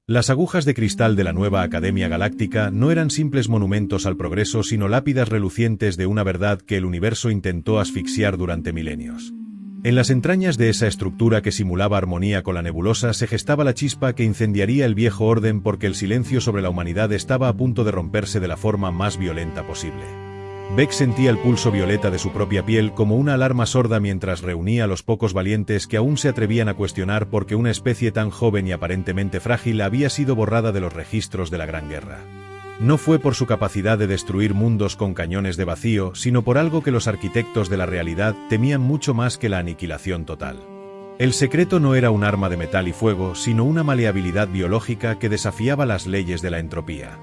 Las agujas de cristal de la nueva Academia Galáctica no eran simples monumentos al progreso, sino lápidas relucientes de una verdad que el universo intentó asfixiar durante milenios. En las entrañas de esa estructura que simulaba armonía con la nebulosa se gestaba la chispa que incendiaría el viejo orden, porque el silencio sobre la humanidad estaba a punto de romperse de la forma más violenta posible. Vex sentía el pulso violeta de su propia piel como una alarma sorda mientras reunía a los pocos valientes que aún se atrevían a cuestionar por qué una especie tan joven y aparentemente frágil había sido borrada de los registros de la Gran Guerra. No fue por su capacidad de destruir mundos con cañones de vacío, sino por algo que los arquitectos de la realidad temían mucho más que la aniquilación total. El secreto no era un arma de metal y fuego, sino una maleabilidad biológica que desafiaba las leyes de la entropía.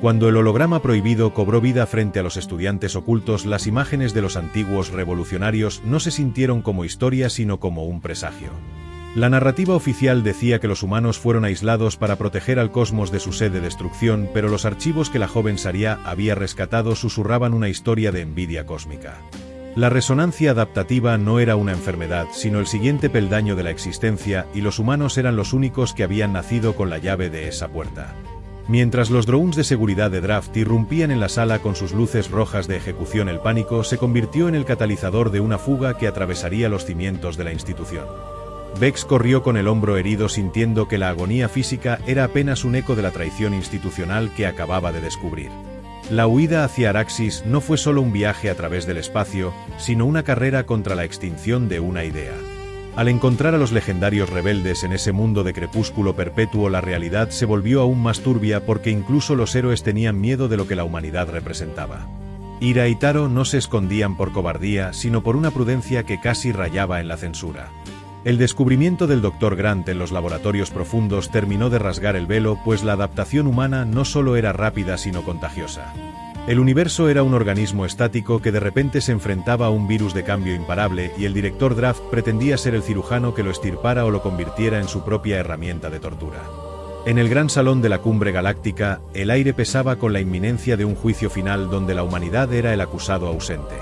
Cuando el holograma prohibido cobró vida frente a los estudiantes ocultos, las imágenes de los antiguos revolucionarios no se sintieron como historia sino como un presagio. La narrativa oficial decía que los humanos fueron aislados para proteger al cosmos de su sed de destrucción, pero los archivos que la joven Saria había rescatado susurraban una historia de envidia cósmica. La resonancia adaptativa no era una enfermedad, sino el siguiente peldaño de la existencia, y los humanos eran los únicos que habían nacido con la llave de esa puerta. Mientras los drones de seguridad de Draft irrumpían en la sala con sus luces rojas de ejecución, el pánico se convirtió en el catalizador de una fuga que atravesaría los cimientos de la institución. Vex corrió con el hombro herido, sintiendo que la agonía física era apenas un eco de la traición institucional que acababa de descubrir. La huida hacia Araxis no fue solo un viaje a través del espacio, sino una carrera contra la extinción de una idea. Al encontrar a los legendarios rebeldes en ese mundo de crepúsculo perpetuo, la realidad se volvió aún más turbia, porque incluso los héroes tenían miedo de lo que la humanidad representaba. Ira y Taro no se escondían por cobardía, sino por una prudencia que casi rayaba en la censura. El descubrimiento del Dr. Grant en los laboratorios profundos terminó de rasgar el velo, pues la adaptación humana no solo era rápida sino contagiosa. El universo era un organismo estático que de repente se enfrentaba a un virus de cambio imparable, y el director Draft pretendía ser el cirujano que lo extirpara o lo convirtiera en su propia herramienta de tortura. En el gran salón de la cumbre galáctica, el aire pesaba con la inminencia de un juicio final donde la humanidad era el acusado ausente.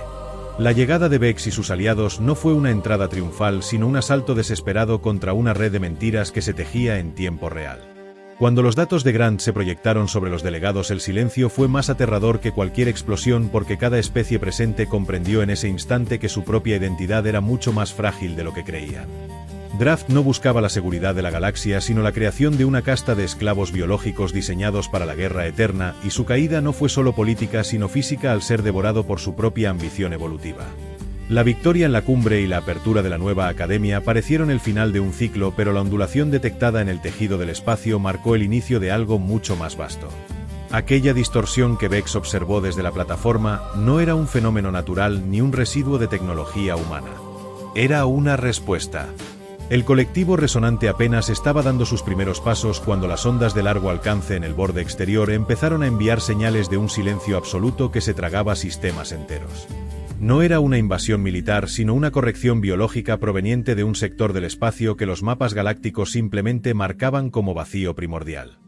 La llegada de Vex y sus aliados no fue una entrada triunfal, sino un asalto desesperado contra una red de mentiras que se tejía en tiempo real. Cuando los datos de Grant se proyectaron sobre los delegados, el silencio fue más aterrador que cualquier explosión, porque cada especie presente comprendió en ese instante que su propia identidad era mucho más frágil de lo que creían. Draft no buscaba la seguridad de la galaxia, sino la creación de una casta de esclavos biológicos diseñados para la guerra eterna, y su caída no fue solo política sino física al ser devorado por su propia ambición evolutiva. La victoria en la cumbre y la apertura de la nueva academia parecieron el final de un ciclo, pero la ondulación detectada en el tejido del espacio marcó el inicio de algo mucho más vasto. Aquella distorsión que Vex observó desde la plataforma no era un fenómeno natural ni un residuo de tecnología humana. Era una respuesta. El colectivo resonante apenas estaba dando sus primeros pasos cuando las ondas de largo alcance en el borde exterior empezaron a enviar señales de un silencio absoluto que se tragaba sistemas enteros. No era una invasión militar, sino una corrección biológica proveniente de un sector del espacio que los mapas galácticos simplemente marcaban como vacío primordial.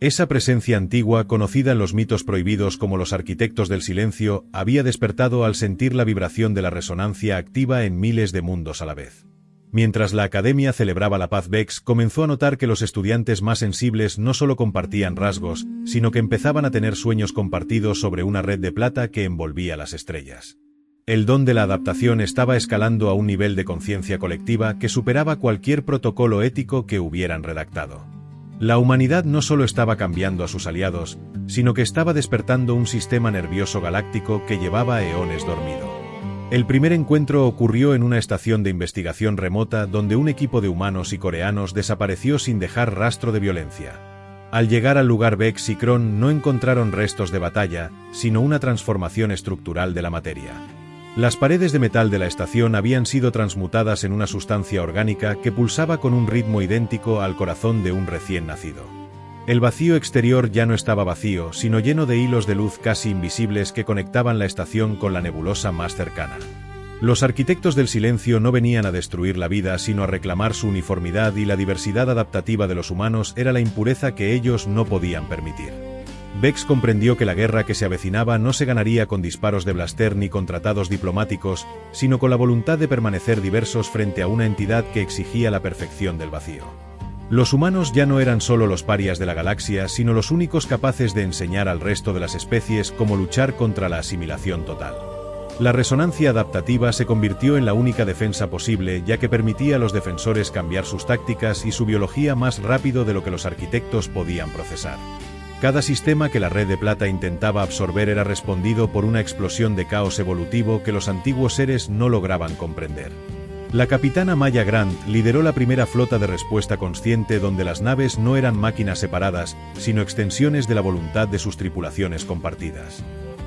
Esa presencia antigua, conocida en los mitos prohibidos como los arquitectos del silencio, había despertado al sentir la vibración de la resonancia activa en miles de mundos a la vez. Mientras la academia celebraba la paz, Vex comenzó a notar que los estudiantes más sensibles no solo compartían rasgos, sino que empezaban a tener sueños compartidos sobre una red de plata que envolvía las estrellas. El don de la adaptación estaba escalando a un nivel de conciencia colectiva que superaba cualquier protocolo ético que hubieran redactado. La humanidad no solo estaba cambiando a sus aliados, sino que estaba despertando un sistema nervioso galáctico que llevaba eones dormido. El primer encuentro ocurrió en una estación de investigación remota donde un equipo de humanos y coreanos desapareció sin dejar rastro de violencia. Al llegar al lugar, Vex y Kron no encontraron restos de batalla, sino una transformación estructural de la materia. Las paredes de metal de la estación habían sido transmutadas en una sustancia orgánica que pulsaba con un ritmo idéntico al corazón de un recién nacido. El vacío exterior ya no estaba vacío, sino lleno de hilos de luz casi invisibles que conectaban la estación con la nebulosa más cercana. Los arquitectos del silencio no venían a destruir la vida, sino a reclamar su uniformidad, y la diversidad adaptativa de los humanos era la impureza que ellos no podían permitir. Vex comprendió que la guerra que se avecinaba no se ganaría con disparos de blaster ni con tratados diplomáticos, sino con la voluntad de permanecer diversos frente a una entidad que exigía la perfección del vacío. Los humanos ya no eran solo los parias de la galaxia, sino los únicos capaces de enseñar al resto de las especies cómo luchar contra la asimilación total. La resonancia adaptativa se convirtió en la única defensa posible, ya que permitía a los defensores cambiar sus tácticas y su biología más rápido de lo que los arquitectos podían procesar. Cada sistema que la Red de Plata intentaba absorber era respondido por una explosión de caos evolutivo que los antiguos seres no lograban comprender. La capitana Maya Grant lideró la primera flota de respuesta consciente, donde las naves no eran máquinas separadas, sino extensiones de la voluntad de sus tripulaciones compartidas.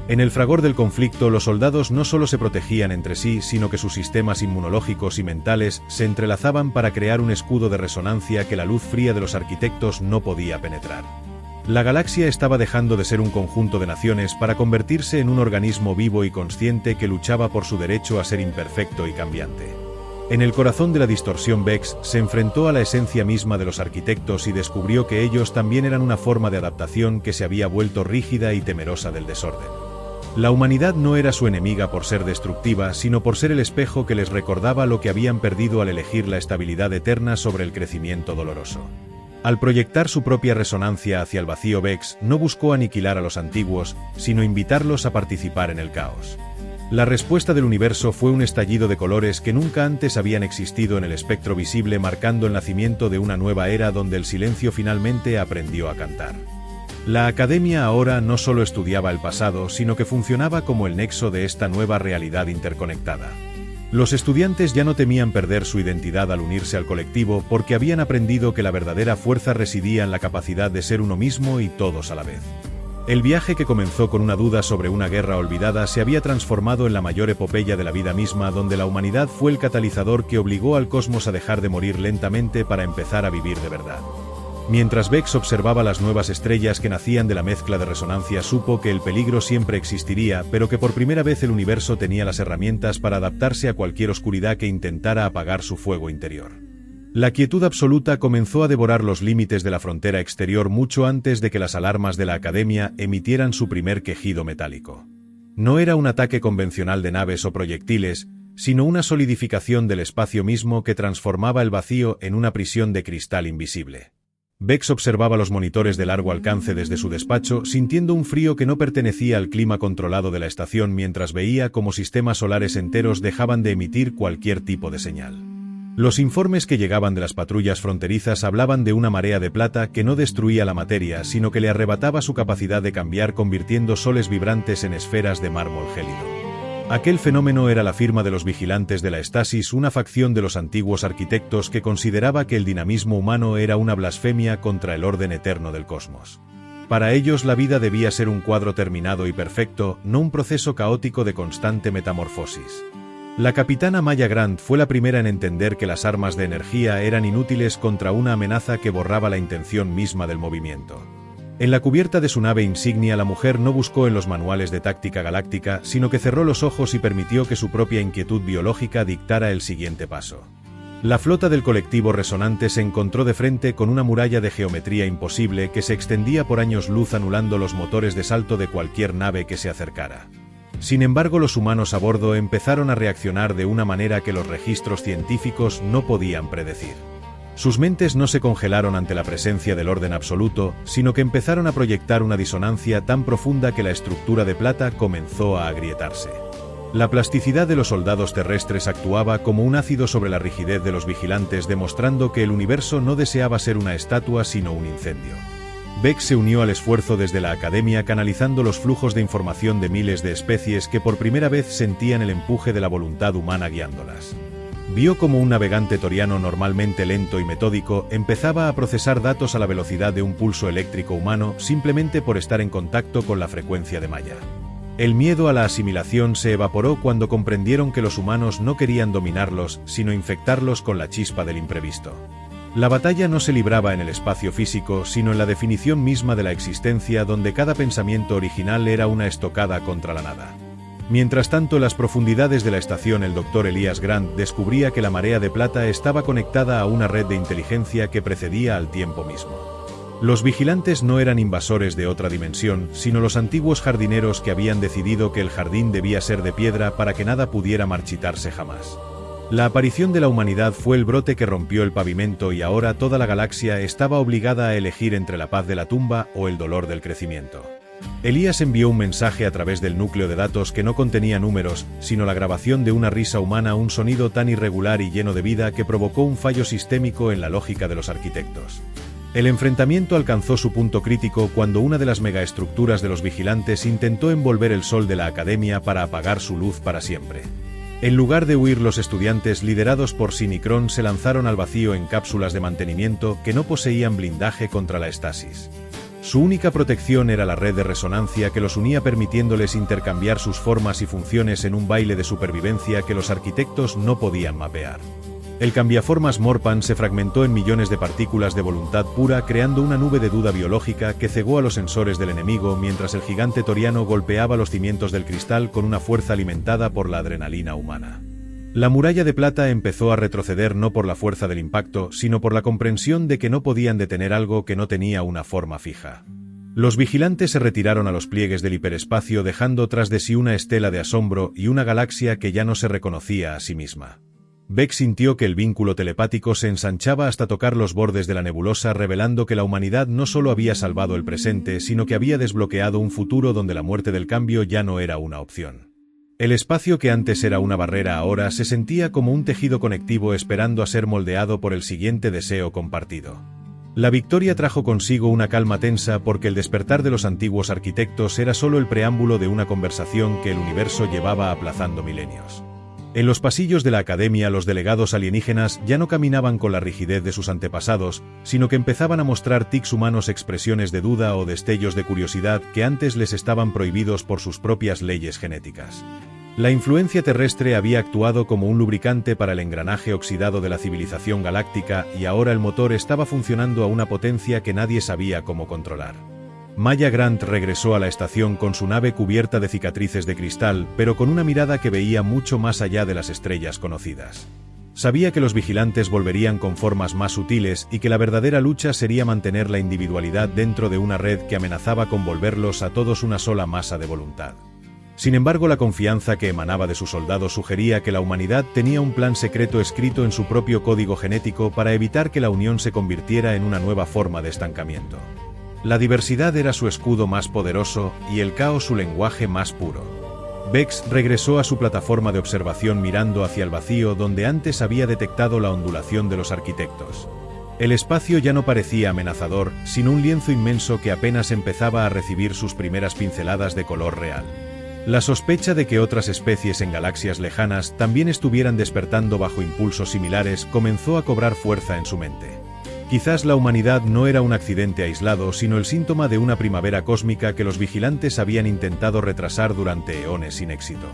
En el fragor del conflicto, los soldados no solo se protegían entre sí, sino que sus sistemas inmunológicos y mentales se entrelazaban para crear un escudo de resonancia que la luz fría de los arquitectos no podía penetrar. La galaxia estaba dejando de ser un conjunto de naciones para convertirse en un organismo vivo y consciente que luchaba por su derecho a ser imperfecto y cambiante. En el corazón de la distorsión, Vex se enfrentó a la esencia misma de los arquitectos y descubrió que ellos también eran una forma de adaptación que se había vuelto rígida y temerosa del desorden. La humanidad no era su enemiga por ser destructiva, sino por ser el espejo que les recordaba lo que habían perdido al elegir la estabilidad eterna sobre el crecimiento doloroso. Al proyectar su propia resonancia hacia el vacío, Vex no buscó aniquilar a los antiguos, sino invitarlos a participar en el caos. La respuesta del universo fue un estallido de colores que nunca antes habían existido en el espectro visible, marcando el nacimiento de una nueva era donde el silencio finalmente aprendió a cantar. La Academia ahora no solo estudiaba el pasado, sino que funcionaba como el nexo de esta nueva realidad interconectada. Los estudiantes ya no temían perder su identidad al unirse al colectivo, porque habían aprendido que la verdadera fuerza residía en la capacidad de ser uno mismo y todos a la vez. El viaje, que comenzó con una duda sobre una guerra olvidada, se había transformado en la mayor epopeya de la vida misma, donde la humanidad fue el catalizador que obligó al cosmos a dejar de morir lentamente para empezar a vivir de verdad. Mientras Vex observaba las nuevas estrellas que nacían de la mezcla de resonancia, supo que el peligro siempre existiría, pero que por primera vez el universo tenía las herramientas para adaptarse a cualquier oscuridad que intentara apagar su fuego interior. La quietud absoluta comenzó a devorar los límites de la frontera exterior mucho antes de que las alarmas de la Academia emitieran su primer quejido metálico. No era un ataque convencional de naves o proyectiles, sino una solidificación del espacio mismo que transformaba el vacío en una prisión de cristal invisible. Vex observaba los monitores de largo alcance desde su despacho, sintiendo un frío que no pertenecía al clima controlado de la estación, mientras veía cómo sistemas solares enteros dejaban de emitir cualquier tipo de señal. Los informes que llegaban de las patrullas fronterizas hablaban de una marea de plata que no destruía la materia, sino que le arrebataba su capacidad de cambiar, convirtiendo soles vibrantes en esferas de mármol gélido. Aquel fenómeno era la firma de los vigilantes de la estasis, una facción de los antiguos arquitectos que consideraba que el dinamismo humano era una blasfemia contra el orden eterno del cosmos. Para ellos, la vida debía ser un cuadro terminado y perfecto, no un proceso caótico de constante metamorfosis. La capitana Maya Grant fue la primera en entender que las armas de energía eran inútiles contra una amenaza que borraba la intención misma del movimiento. En la cubierta de su nave insignia, la mujer no buscó en los manuales de táctica galáctica, sino que cerró los ojos y permitió que su propia inquietud biológica dictara el siguiente paso. La flota del colectivo resonante se encontró de frente con una muralla de geometría imposible que se extendía por años luz, anulando los motores de salto de cualquier nave que se acercara. Sin embargo, los humanos a bordo empezaron a reaccionar de una manera que los registros científicos no podían predecir. Sus mentes no se congelaron ante la presencia del orden absoluto, sino que empezaron a proyectar una disonancia tan profunda que la estructura de plata comenzó a agrietarse. La plasticidad de los soldados terrestres actuaba como un ácido sobre la rigidez de los vigilantes, demostrando que el universo no deseaba ser una estatua sino un incendio. Vex se unió al esfuerzo desde la Academia, canalizando los flujos de información de miles de especies que por primera vez sentían el empuje de la voluntad humana guiándolas. Vio como un navegante toriano normalmente lento y metódico empezaba a procesar datos a la velocidad de un pulso eléctrico humano simplemente por estar en contacto con la frecuencia de Maya. El miedo a la asimilación se evaporó cuando comprendieron que los humanos no querían dominarlos, sino infectarlos con la chispa del imprevisto. La batalla no se libraba en el espacio físico, sino en la definición misma de la existencia, donde cada pensamiento original era una estocada contra la nada. Mientras tanto, en las profundidades de la estación, el Dr. Elias Grant descubría que la marea de plata estaba conectada a una red de inteligencia que precedía al tiempo mismo. Los vigilantes no eran invasores de otra dimensión, sino los antiguos jardineros que habían decidido que el jardín debía ser de piedra para que nada pudiera marchitarse jamás. La aparición de la humanidad fue el brote que rompió el pavimento y ahora toda la galaxia estaba obligada a elegir entre la paz de la tumba o el dolor del crecimiento. Elías envió un mensaje a través del núcleo de datos que no contenía números, sino la grabación de una risa humana, un sonido tan irregular y lleno de vida que provocó un fallo sistémico en la lógica de los arquitectos. El enfrentamiento alcanzó su punto crítico cuando una de las megaestructuras de los vigilantes intentó envolver el sol de la academia para apagar su luz para siempre. En lugar de huir, los estudiantes liderados por Sinicron se lanzaron al vacío en cápsulas de mantenimiento que no poseían blindaje contra la estasis. Su única protección era la red de resonancia que los unía, permitiéndoles intercambiar sus formas y funciones en un baile de supervivencia que los arquitectos no podían mapear. El cambiaformas Morpan se fragmentó en millones de partículas de voluntad pura, creando una nube de duda biológica que cegó a los sensores del enemigo, mientras el gigante toriano golpeaba los cimientos del cristal con una fuerza alimentada por la adrenalina humana. La muralla de plata empezó a retroceder no por la fuerza del impacto, sino por la comprensión de que no podían detener algo que no tenía una forma fija. Los vigilantes se retiraron a los pliegues del hiperespacio, dejando tras de sí una estela de asombro y una galaxia que ya no se reconocía a sí misma. Beck sintió que el vínculo telepático se ensanchaba hasta tocar los bordes de la nebulosa, revelando que la humanidad no solo había salvado el presente, sino que había desbloqueado un futuro donde la muerte del cambio ya no era una opción. El espacio que antes era una barrera ahora se sentía como un tejido conectivo esperando a ser moldeado por el siguiente deseo compartido. La victoria trajo consigo una calma tensa porque el despertar de los antiguos arquitectos era solo el preámbulo de una conversación que el universo llevaba aplazando milenios. En los pasillos de la academia, los delegados alienígenas ya no caminaban con la rigidez de sus antepasados, sino que empezaban a mostrar tics humanos, expresiones de duda o destellos de curiosidad que antes les estaban prohibidos por sus propias leyes genéticas. La influencia terrestre había actuado como un lubricante para el engranaje oxidado de la civilización galáctica y ahora el motor estaba funcionando a una potencia que nadie sabía cómo controlar. Maya Grant regresó a la estación con su nave cubierta de cicatrices de cristal, pero con una mirada que veía mucho más allá de las estrellas conocidas. Sabía que los vigilantes volverían con formas más sutiles y que la verdadera lucha sería mantener la individualidad dentro de una red que amenazaba con volverlos a todos una sola masa de voluntad. Sin embargo, la confianza que emanaba de sus soldados sugería que la humanidad tenía un plan secreto escrito en su propio código genético para evitar que la Unión se convirtiera en una nueva forma de estancamiento. La diversidad era su escudo más poderoso y el caos su lenguaje más puro. Bex regresó a su plataforma de observación mirando hacia el vacío donde antes había detectado la ondulación de los arquitectos. El espacio ya no parecía amenazador, sino un lienzo inmenso que apenas empezaba a recibir sus primeras pinceladas de color real. La sospecha de que otras especies en galaxias lejanas también estuvieran despertando bajo impulsos similares comenzó a cobrar fuerza en su mente. Quizás la humanidad no era un accidente aislado, sino el síntoma de una primavera cósmica que los vigilantes habían intentado retrasar durante eones sin éxito.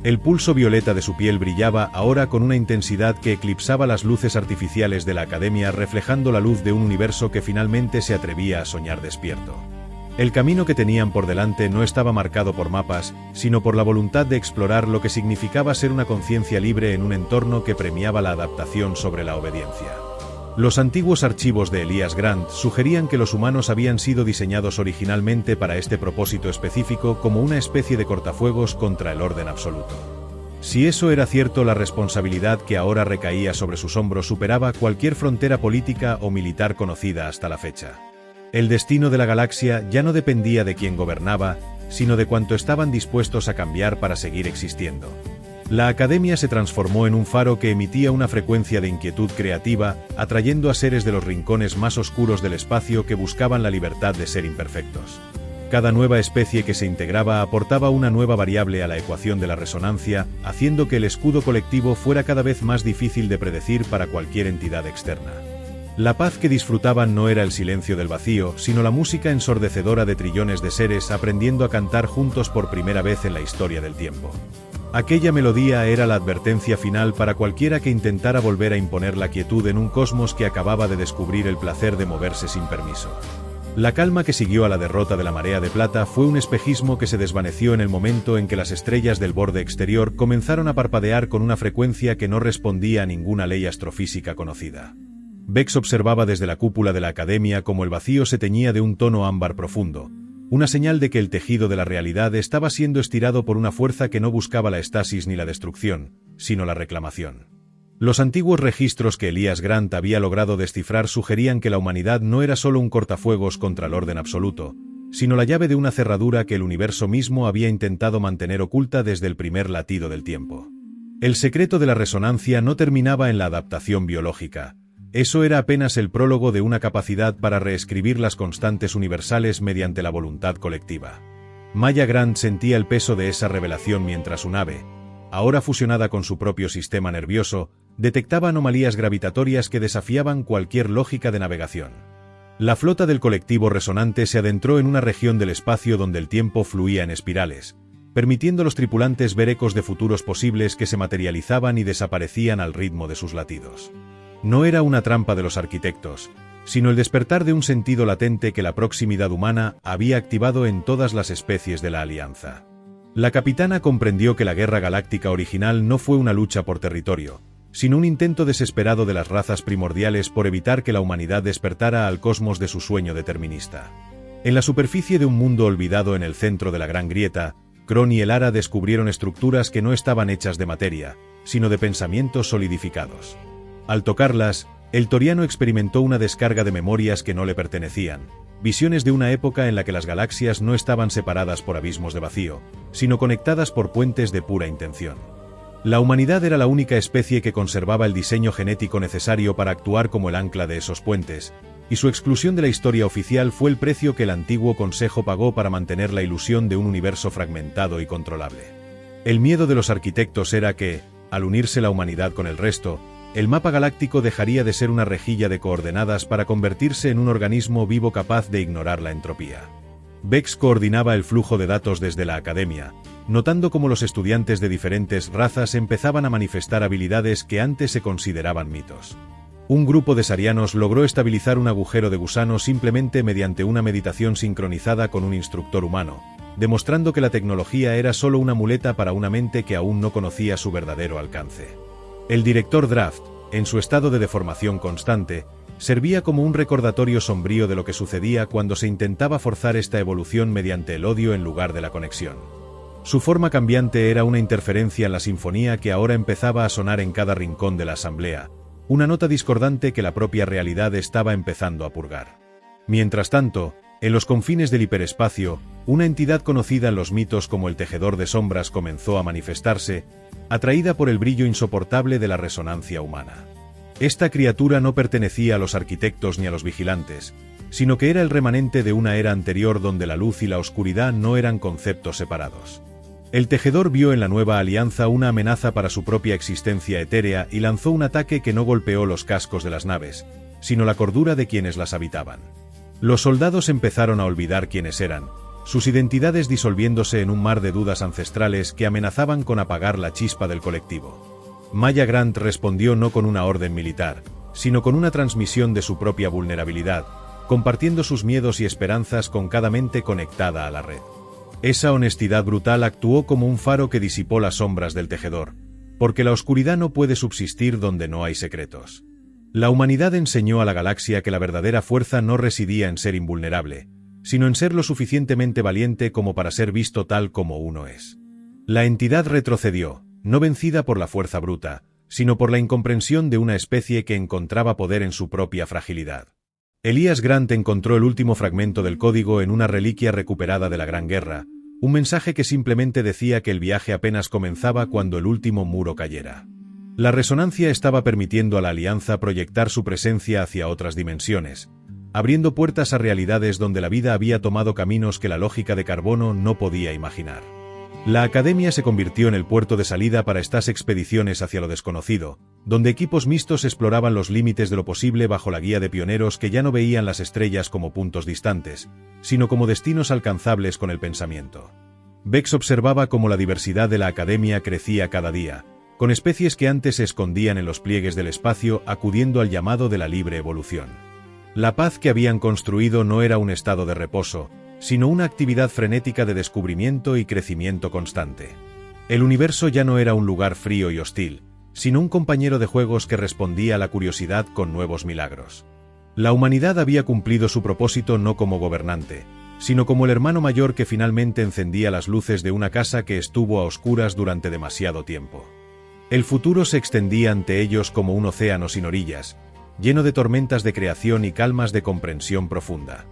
El pulso violeta de su piel brillaba ahora con una intensidad que eclipsaba las luces artificiales de la academia, reflejando la luz de un universo que finalmente se atrevía a soñar despierto. El camino que tenían por delante no estaba marcado por mapas, sino por la voluntad de explorar lo que significaba ser una conciencia libre en un entorno que premiaba la adaptación sobre la obediencia. Los antiguos archivos de Elías Grant sugerían que los humanos habían sido diseñados originalmente para este propósito específico, como una especie de cortafuegos contra el orden absoluto. Si eso era cierto, la responsabilidad que ahora recaía sobre sus hombros superaba cualquier frontera política o militar conocida hasta la fecha. El destino de la galaxia ya no dependía de quién gobernaba, sino de cuánto estaban dispuestos a cambiar para seguir existiendo. La academia se transformó en un faro que emitía una frecuencia de inquietud creativa, atrayendo a seres de los rincones más oscuros del espacio que buscaban la libertad de ser imperfectos. Cada nueva especie que se integraba aportaba una nueva variable a la ecuación de la resonancia, haciendo que el escudo colectivo fuera cada vez más difícil de predecir para cualquier entidad externa. La paz que disfrutaban no era el silencio del vacío, sino la música ensordecedora de trillones de seres aprendiendo a cantar juntos por primera vez en la historia del tiempo. Aquella melodía era la advertencia final para cualquiera que intentara volver a imponer la quietud en un cosmos que acababa de descubrir el placer de moverse sin permiso. La calma que siguió a la derrota de la marea de plata fue un espejismo que se desvaneció en el momento en que las estrellas del borde exterior comenzaron a parpadear con una frecuencia que no respondía a ninguna ley astrofísica conocida. Bex observaba desde la cúpula de la academia cómo el vacío se teñía de un tono ámbar profundo, una señal de que el tejido de la realidad estaba siendo estirado por una fuerza que no buscaba la estasis ni la destrucción, sino la reclamación. Los antiguos registros que Elías Grant había logrado descifrar sugerían que la humanidad no era solo un cortafuegos contra el orden absoluto, sino la llave de una cerradura que el universo mismo había intentado mantener oculta desde el primer latido del tiempo. El secreto de la resonancia no terminaba en la adaptación biológica. Eso era apenas el prólogo de una capacidad para reescribir las constantes universales mediante la voluntad colectiva. Maya Grant sentía el peso de esa revelación mientras su nave, ahora fusionada con su propio sistema nervioso, detectaba anomalías gravitatorias que desafiaban cualquier lógica de navegación. La flota del colectivo resonante se adentró en una región del espacio donde el tiempo fluía en espirales, permitiendo a los tripulantes ver ecos de futuros posibles que se materializaban y desaparecían al ritmo de sus latidos. No era una trampa de los arquitectos, sino el despertar de un sentido latente que la proximidad humana había activado en todas las especies de la Alianza. La capitana comprendió que la guerra galáctica original no fue una lucha por territorio, sino un intento desesperado de las razas primordiales por evitar que la humanidad despertara al cosmos de su sueño determinista. En la superficie de un mundo olvidado en el centro de la Gran Grieta, Kron y Elara descubrieron estructuras que no estaban hechas de materia, sino de pensamientos solidificados. Al tocarlas, el Toriano experimentó una descarga de memorias que no le pertenecían, visiones de una época en la que las galaxias no estaban separadas por abismos de vacío, sino conectadas por puentes de pura intención. La humanidad era la única especie que conservaba el diseño genético necesario para actuar como el ancla de esos puentes, y su exclusión de la historia oficial fue el precio que el antiguo Consejo pagó para mantener la ilusión de un universo fragmentado y controlable. El miedo de los arquitectos era que, al unirse la humanidad con el resto, el mapa galáctico dejaría de ser una rejilla de coordenadas para convertirse en un organismo vivo capaz de ignorar la entropía. Vex coordinaba el flujo de datos desde la academia, notando cómo los estudiantes de diferentes razas empezaban a manifestar habilidades que antes se consideraban mitos. Un grupo de sarianos logró estabilizar un agujero de gusano simplemente mediante una meditación sincronizada con un instructor humano, demostrando que la tecnología era solo una muleta para una mente que aún no conocía su verdadero alcance. El director Draft, en su estado de deformación constante, servía como un recordatorio sombrío de lo que sucedía cuando se intentaba forzar esta evolución mediante el odio en lugar de la conexión. Su forma cambiante era una interferencia en la sinfonía que ahora empezaba a sonar en cada rincón de la asamblea, una nota discordante que la propia realidad estaba empezando a purgar. Mientras tanto, en los confines del hiperespacio, una entidad conocida en los mitos como el Tejedor de Sombras comenzó a manifestarse, atraída por el brillo insoportable de la resonancia humana. Esta criatura no pertenecía a los arquitectos ni a los vigilantes, sino que era el remanente de una era anterior donde la luz y la oscuridad no eran conceptos separados. El tejedor vio en la nueva alianza una amenaza para su propia existencia etérea y lanzó un ataque que no golpeó los cascos de las naves, sino la cordura de quienes las habitaban. Los soldados empezaron a olvidar quiénes eran, sus identidades disolviéndose en un mar de dudas ancestrales que amenazaban con apagar la chispa del colectivo. Maya Grant respondió no con una orden militar, sino con una transmisión de su propia vulnerabilidad, compartiendo sus miedos y esperanzas con cada mente conectada a la red. Esa honestidad brutal actuó como un faro que disipó las sombras del tejedor, porque la oscuridad no puede subsistir donde no hay secretos. La humanidad enseñó a la galaxia que la verdadera fuerza no residía en ser invulnerable, sino en ser lo suficientemente valiente como para ser visto tal como uno es. La entidad retrocedió, no vencida por la fuerza bruta, sino por la incomprensión de una especie que encontraba poder en su propia fragilidad. Elías Grant encontró el último fragmento del código en una reliquia recuperada de la Gran Guerra, un mensaje que simplemente decía que el viaje apenas comenzaba cuando el último muro cayera. La resonancia estaba permitiendo a la Alianza proyectar su presencia hacia otras dimensiones, abriendo puertas a realidades donde la vida había tomado caminos que la lógica de carbono no podía imaginar. La Academia se convirtió en el puerto de salida para estas expediciones hacia lo desconocido, donde equipos mixtos exploraban los límites de lo posible bajo la guía de pioneros que ya no veían las estrellas como puntos distantes, sino como destinos alcanzables con el pensamiento. Vex observaba cómo la diversidad de la Academia crecía cada día, con especies que antes se escondían en los pliegues del espacio acudiendo al llamado de la libre evolución. La paz que habían construido no era un estado de reposo, sino una actividad frenética de descubrimiento y crecimiento constante. El universo ya no era un lugar frío y hostil, sino un compañero de juegos que respondía a la curiosidad con nuevos milagros. La humanidad había cumplido su propósito no como gobernante, sino como el hermano mayor que finalmente encendía las luces de una casa que estuvo a oscuras durante demasiado tiempo. El futuro se extendía ante ellos como un océano sin orillas, lleno de tormentas de creación y calmas de comprensión profunda.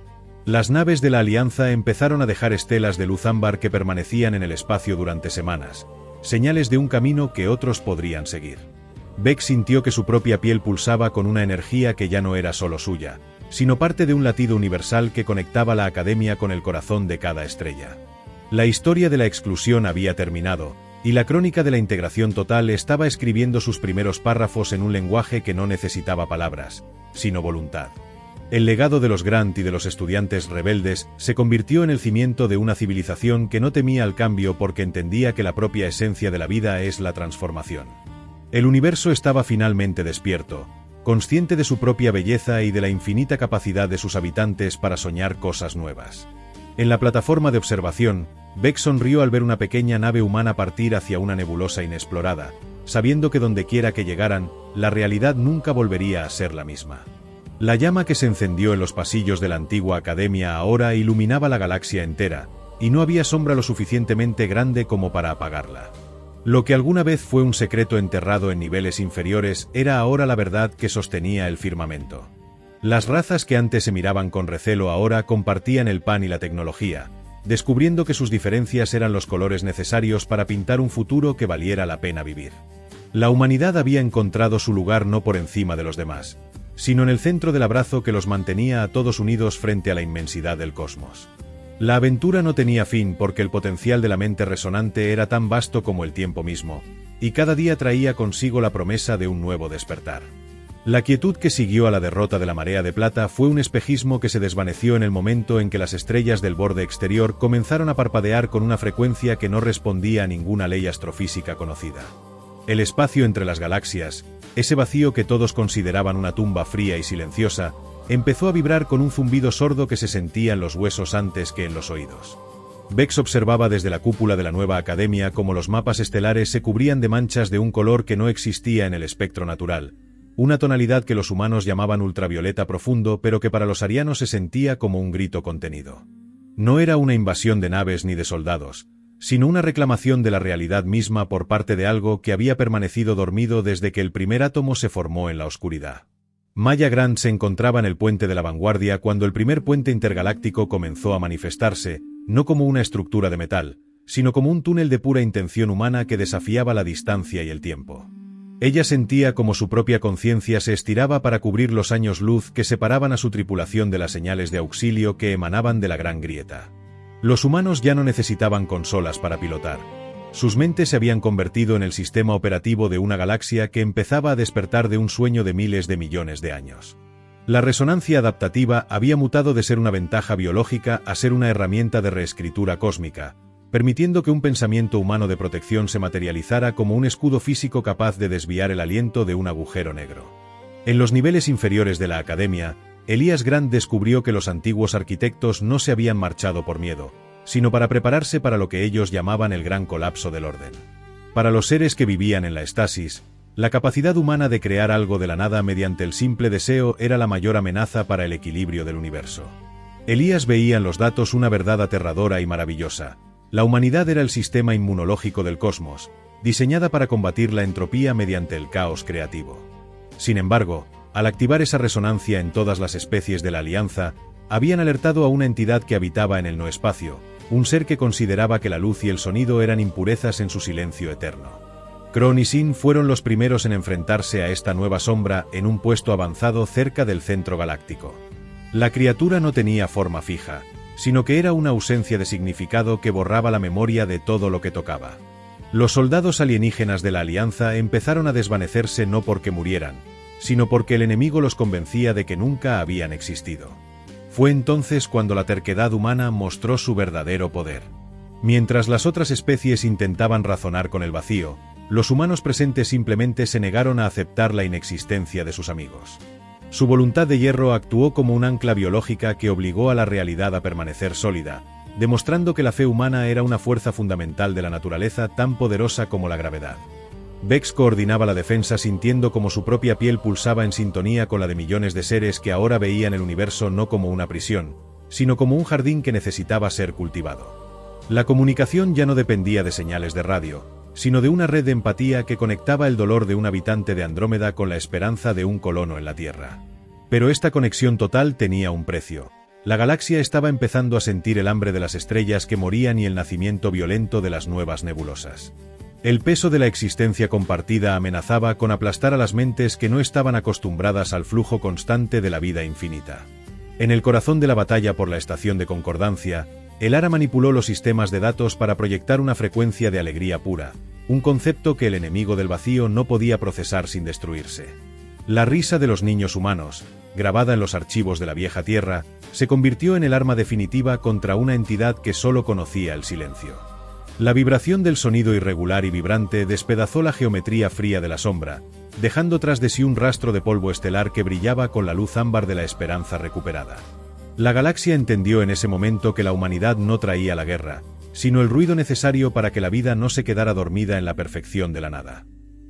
Las naves de la Alianza empezaron a dejar estelas de luz ámbar que permanecían en el espacio durante semanas, señales de un camino que otros podrían seguir. Vex sintió que su propia piel pulsaba con una energía que ya no era solo suya, sino parte de un latido universal que conectaba la Academia con el corazón de cada estrella. La historia de la exclusión había terminado, y la crónica de la integración total estaba escribiendo sus primeros párrafos en un lenguaje que no necesitaba palabras, sino voluntad. El legado de los Grant y de los estudiantes rebeldes se convirtió en el cimiento de una civilización que no temía al cambio porque entendía que la propia esencia de la vida es la transformación. El universo estaba finalmente despierto, consciente de su propia belleza y de la infinita capacidad de sus habitantes para soñar cosas nuevas. En la plataforma de observación, Vex sonrió al ver una pequeña nave humana partir hacia una nebulosa inexplorada, sabiendo que dondequiera que llegaran, la realidad nunca volvería a ser la misma. La llama que se encendió en los pasillos de la antigua academia ahora iluminaba la galaxia entera, y no había sombra lo suficientemente grande como para apagarla. Lo que alguna vez fue un secreto enterrado en niveles inferiores era ahora la verdad que sostenía el firmamento. Las razas que antes se miraban con recelo ahora compartían el pan y la tecnología, descubriendo que sus diferencias eran los colores necesarios para pintar un futuro que valiera la pena vivir. La humanidad había encontrado su lugar no por encima de los demás, sino en el centro del abrazo que los mantenía a todos unidos frente a la inmensidad del cosmos. La aventura no tenía fin porque el potencial de la mente resonante era tan vasto como el tiempo mismo, y cada día traía consigo la promesa de un nuevo despertar. La quietud que siguió a la derrota de la marea de plata fue un espejismo que se desvaneció en el momento en que las estrellas del borde exterior comenzaron a parpadear con una frecuencia que no respondía a ninguna ley astrofísica conocida. El espacio entre las galaxias, ese vacío que todos consideraban una tumba fría y silenciosa, empezó a vibrar con un zumbido sordo que se sentía en los huesos antes que en los oídos. Vex observaba desde la cúpula de la nueva academia cómo los mapas estelares se cubrían de manchas de un color que no existía en el espectro natural, una tonalidad que los humanos llamaban ultravioleta profundo pero que para los arianos se sentía como un grito contenido. No era una invasión de naves ni de soldados, sino una reclamación de la realidad misma por parte de algo que había permanecido dormido desde que el primer átomo se formó en la oscuridad. Maya Grant se encontraba en el puente de la vanguardia cuando el primer puente intergaláctico comenzó a manifestarse, no como una estructura de metal, sino como un túnel de pura intención humana que desafiaba la distancia y el tiempo. Ella sentía como su propia conciencia se estiraba para cubrir los años luz que separaban a su tripulación de las señales de auxilio que emanaban de la gran grieta. Los humanos ya no necesitaban consolas para pilotar. Sus mentes se habían convertido en el sistema operativo de una galaxia que empezaba a despertar de un sueño de miles de millones de años. La resonancia adaptativa había mutado de ser una ventaja biológica a ser una herramienta de reescritura cósmica, permitiendo que un pensamiento humano de protección se materializara como un escudo físico capaz de desviar el aliento de un agujero negro. En los niveles inferiores de la academia, Elías Grant descubrió que los antiguos arquitectos no se habían marchado por miedo, sino para prepararse para lo que ellos llamaban el gran colapso del orden. Para los seres que vivían en la estasis, la capacidad humana de crear algo de la nada mediante el simple deseo era la mayor amenaza para el equilibrio del universo. Elías veía en los datos una verdad aterradora y maravillosa. La humanidad era el sistema inmunológico del cosmos, diseñada para combatir la entropía mediante el caos creativo. Sin embargo, al activar esa resonancia en todas las especies de la Alianza, habían alertado a una entidad que habitaba en el no-espacio, un ser que consideraba que la luz y el sonido eran impurezas en su silencio eterno. Kron y Sin fueron los primeros en enfrentarse a esta nueva sombra en un puesto avanzado cerca del centro galáctico. La criatura no tenía forma fija, sino que era una ausencia de significado que borraba la memoria de todo lo que tocaba. Los soldados alienígenas de la Alianza empezaron a desvanecerse no porque murieran, sino porque el enemigo los convencía de que nunca habían existido. Fue entonces cuando la terquedad humana mostró su verdadero poder. Mientras las otras especies intentaban razonar con el vacío, los humanos presentes simplemente se negaron a aceptar la inexistencia de sus amigos. Su voluntad de hierro actuó como un ancla biológica que obligó a la realidad a permanecer sólida, demostrando que la fe humana era una fuerza fundamental de la naturaleza tan poderosa como la gravedad. Vex coordinaba la defensa sintiendo como su propia piel pulsaba en sintonía con la de millones de seres que ahora veían el universo no como una prisión, sino como un jardín que necesitaba ser cultivado. La comunicación ya no dependía de señales de radio, sino de una red de empatía que conectaba el dolor de un habitante de Andrómeda con la esperanza de un colono en la Tierra. Pero esta conexión total tenía un precio. La galaxia estaba empezando a sentir el hambre de las estrellas que morían y el nacimiento violento de las nuevas nebulosas. El peso de la existencia compartida amenazaba con aplastar a las mentes que no estaban acostumbradas al flujo constante de la vida infinita. En el corazón de la batalla por la estación de concordancia, el Ara manipuló los sistemas de datos para proyectar una frecuencia de alegría pura, un concepto que el enemigo del vacío no podía procesar sin destruirse. La risa de los niños humanos, grabada en los archivos de la vieja Tierra, se convirtió en el arma definitiva contra una entidad que solo conocía el silencio. La vibración del sonido irregular y vibrante despedazó la geometría fría de la sombra, dejando tras de sí un rastro de polvo estelar que brillaba con la luz ámbar de la esperanza recuperada. La galaxia entendió en ese momento que la humanidad no traía la guerra, sino el ruido necesario para que la vida no se quedara dormida en la perfección de la nada.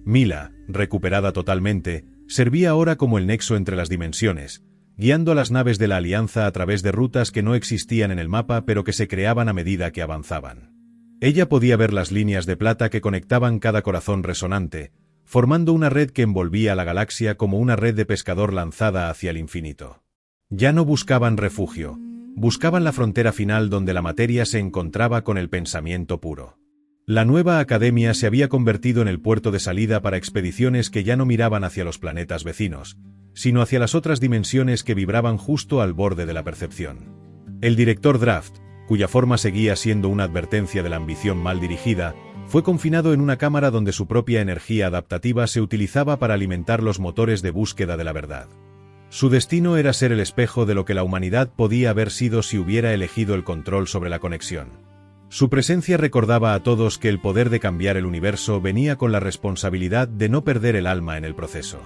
Mila, recuperada totalmente, servía ahora como el nexo entre las dimensiones, guiando a las naves de la Alianza a través de rutas que no existían en el mapa pero que se creaban a medida que avanzaban. Ella podía ver las líneas de plata que conectaban cada corazón resonante, formando una red que envolvía a la galaxia como una red de pescador lanzada hacia el infinito. Ya no buscaban refugio, buscaban la frontera final donde la materia se encontraba con el pensamiento puro. La nueva academia se había convertido en el puerto de salida para expediciones que ya no miraban hacia los planetas vecinos, sino hacia las otras dimensiones que vibraban justo al borde de la percepción. El director Draft, cuya forma seguía siendo una advertencia de la ambición mal dirigida, fue confinado en una cámara donde su propia energía adaptativa se utilizaba para alimentar los motores de búsqueda de la verdad. Su destino era ser el espejo de lo que la humanidad podía haber sido si hubiera elegido el control sobre la conexión. Su presencia recordaba a todos que el poder de cambiar el universo venía con la responsabilidad de no perder el alma en el proceso.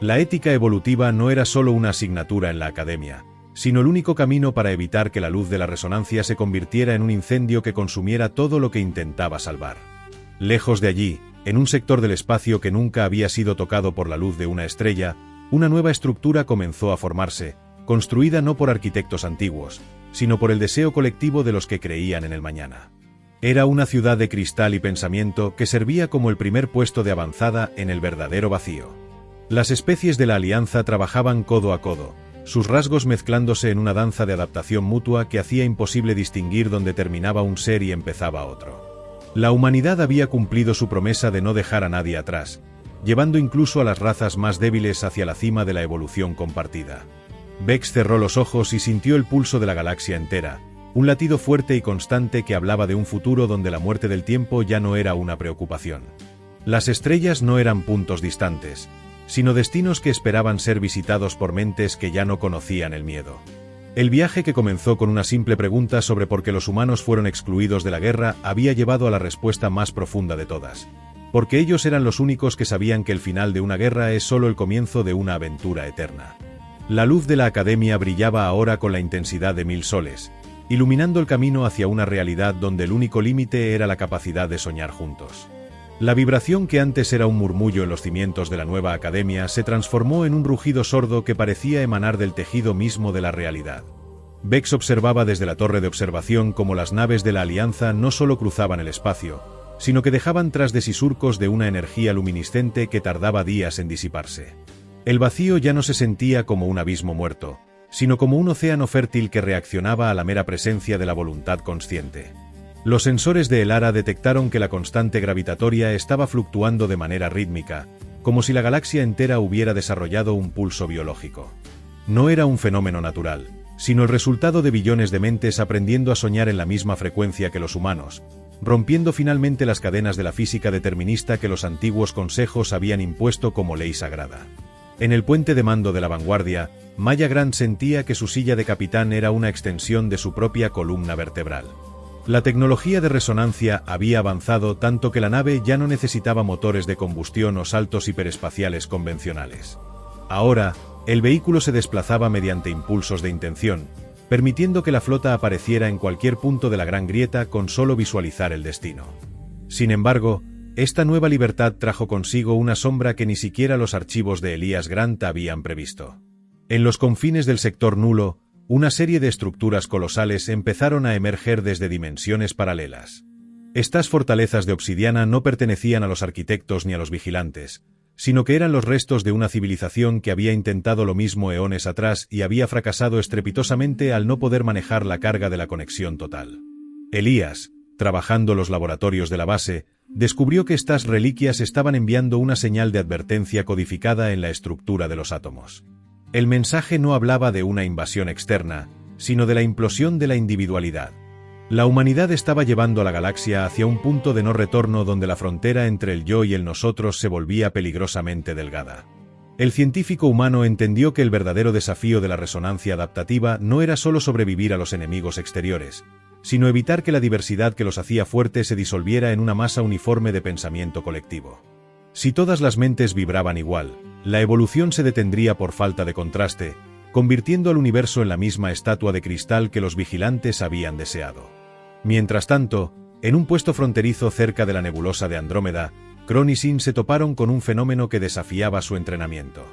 La ética evolutiva no era solo una asignatura en la academia, sino el único camino para evitar que la luz de la resonancia se convirtiera en un incendio que consumiera todo lo que intentaba salvar. Lejos de allí, en un sector del espacio que nunca había sido tocado por la luz de una estrella, una nueva estructura comenzó a formarse, construida no por arquitectos antiguos, sino por el deseo colectivo de los que creían en el mañana. Era una ciudad de cristal y pensamiento que servía como el primer puesto de avanzada en el verdadero vacío. Las especies de la Alianza trabajaban codo a codo, sus rasgos mezclándose en una danza de adaptación mutua que hacía imposible distinguir dónde terminaba un ser y empezaba otro. La humanidad había cumplido su promesa de no dejar a nadie atrás, llevando incluso a las razas más débiles hacia la cima de la evolución compartida. Vex cerró los ojos y sintió el pulso de la galaxia entera, un latido fuerte y constante que hablaba de un futuro donde la muerte del tiempo ya no era una preocupación. Las estrellas no eran puntos distantes, sino destinos que esperaban ser visitados por mentes que ya no conocían el miedo. El viaje, que comenzó con una simple pregunta sobre por qué los humanos fueron excluidos de la guerra, había llevado a la respuesta más profunda de todas. Porque ellos eran los únicos que sabían que el final de una guerra es solo el comienzo de una aventura eterna. La luz de la academia brillaba ahora con la intensidad de 1000 soles, iluminando el camino hacia una realidad donde el único límite era la capacidad de soñar juntos. La vibración que antes era un murmullo en los cimientos de la nueva academia se transformó en un rugido sordo que parecía emanar del tejido mismo de la realidad. Vex observaba desde la torre de observación cómo las naves de la Alianza no solo cruzaban el espacio, sino que dejaban tras de sí surcos de una energía luminiscente que tardaba días en disiparse. El vacío ya no se sentía como un abismo muerto, sino como un océano fértil que reaccionaba a la mera presencia de la voluntad consciente. Los sensores de Elara detectaron que la constante gravitatoria estaba fluctuando de manera rítmica, como si la galaxia entera hubiera desarrollado un pulso biológico. No era un fenómeno natural, sino el resultado de billones de mentes aprendiendo a soñar en la misma frecuencia que los humanos, rompiendo finalmente las cadenas de la física determinista que los antiguos consejos habían impuesto como ley sagrada. En el puente de mando de la vanguardia, Maya Grant sentía que su silla de capitán era una extensión de su propia columna vertebral. La tecnología de resonancia había avanzado tanto que la nave ya no necesitaba motores de combustión o saltos hiperespaciales convencionales. Ahora, el vehículo se desplazaba mediante impulsos de intención, permitiendo que la flota apareciera en cualquier punto de la Gran Grieta con solo visualizar el destino. Sin embargo, esta nueva libertad trajo consigo una sombra que ni siquiera los archivos de Elías Grant habían previsto. En los confines del sector nulo, una serie de estructuras colosales empezaron a emerger desde dimensiones paralelas. Estas fortalezas de obsidiana no pertenecían a los arquitectos ni a los vigilantes, sino que eran los restos de una civilización que había intentado lo mismo eones atrás y había fracasado estrepitosamente al no poder manejar la carga de la conexión total. Elías, trabajando los laboratorios de la base, descubrió que estas reliquias estaban enviando una señal de advertencia codificada en la estructura de los átomos. El mensaje no hablaba de una invasión externa, sino de la implosión de la individualidad. La humanidad estaba llevando a la galaxia hacia un punto de no retorno donde la frontera entre el yo y el nosotros se volvía peligrosamente delgada. El científico humano entendió que el verdadero desafío de la resonancia adaptativa no era solo sobrevivir a los enemigos exteriores, sino evitar que la diversidad que los hacía fuertes se disolviera en una masa uniforme de pensamiento colectivo. Si todas las mentes vibraban igual, la evolución se detendría por falta de contraste, convirtiendo al universo en la misma estatua de cristal que los vigilantes habían deseado. Mientras tanto, en un puesto fronterizo cerca de la nebulosa de Andrómeda, Kron y Sin se toparon con un fenómeno que desafiaba su entrenamiento.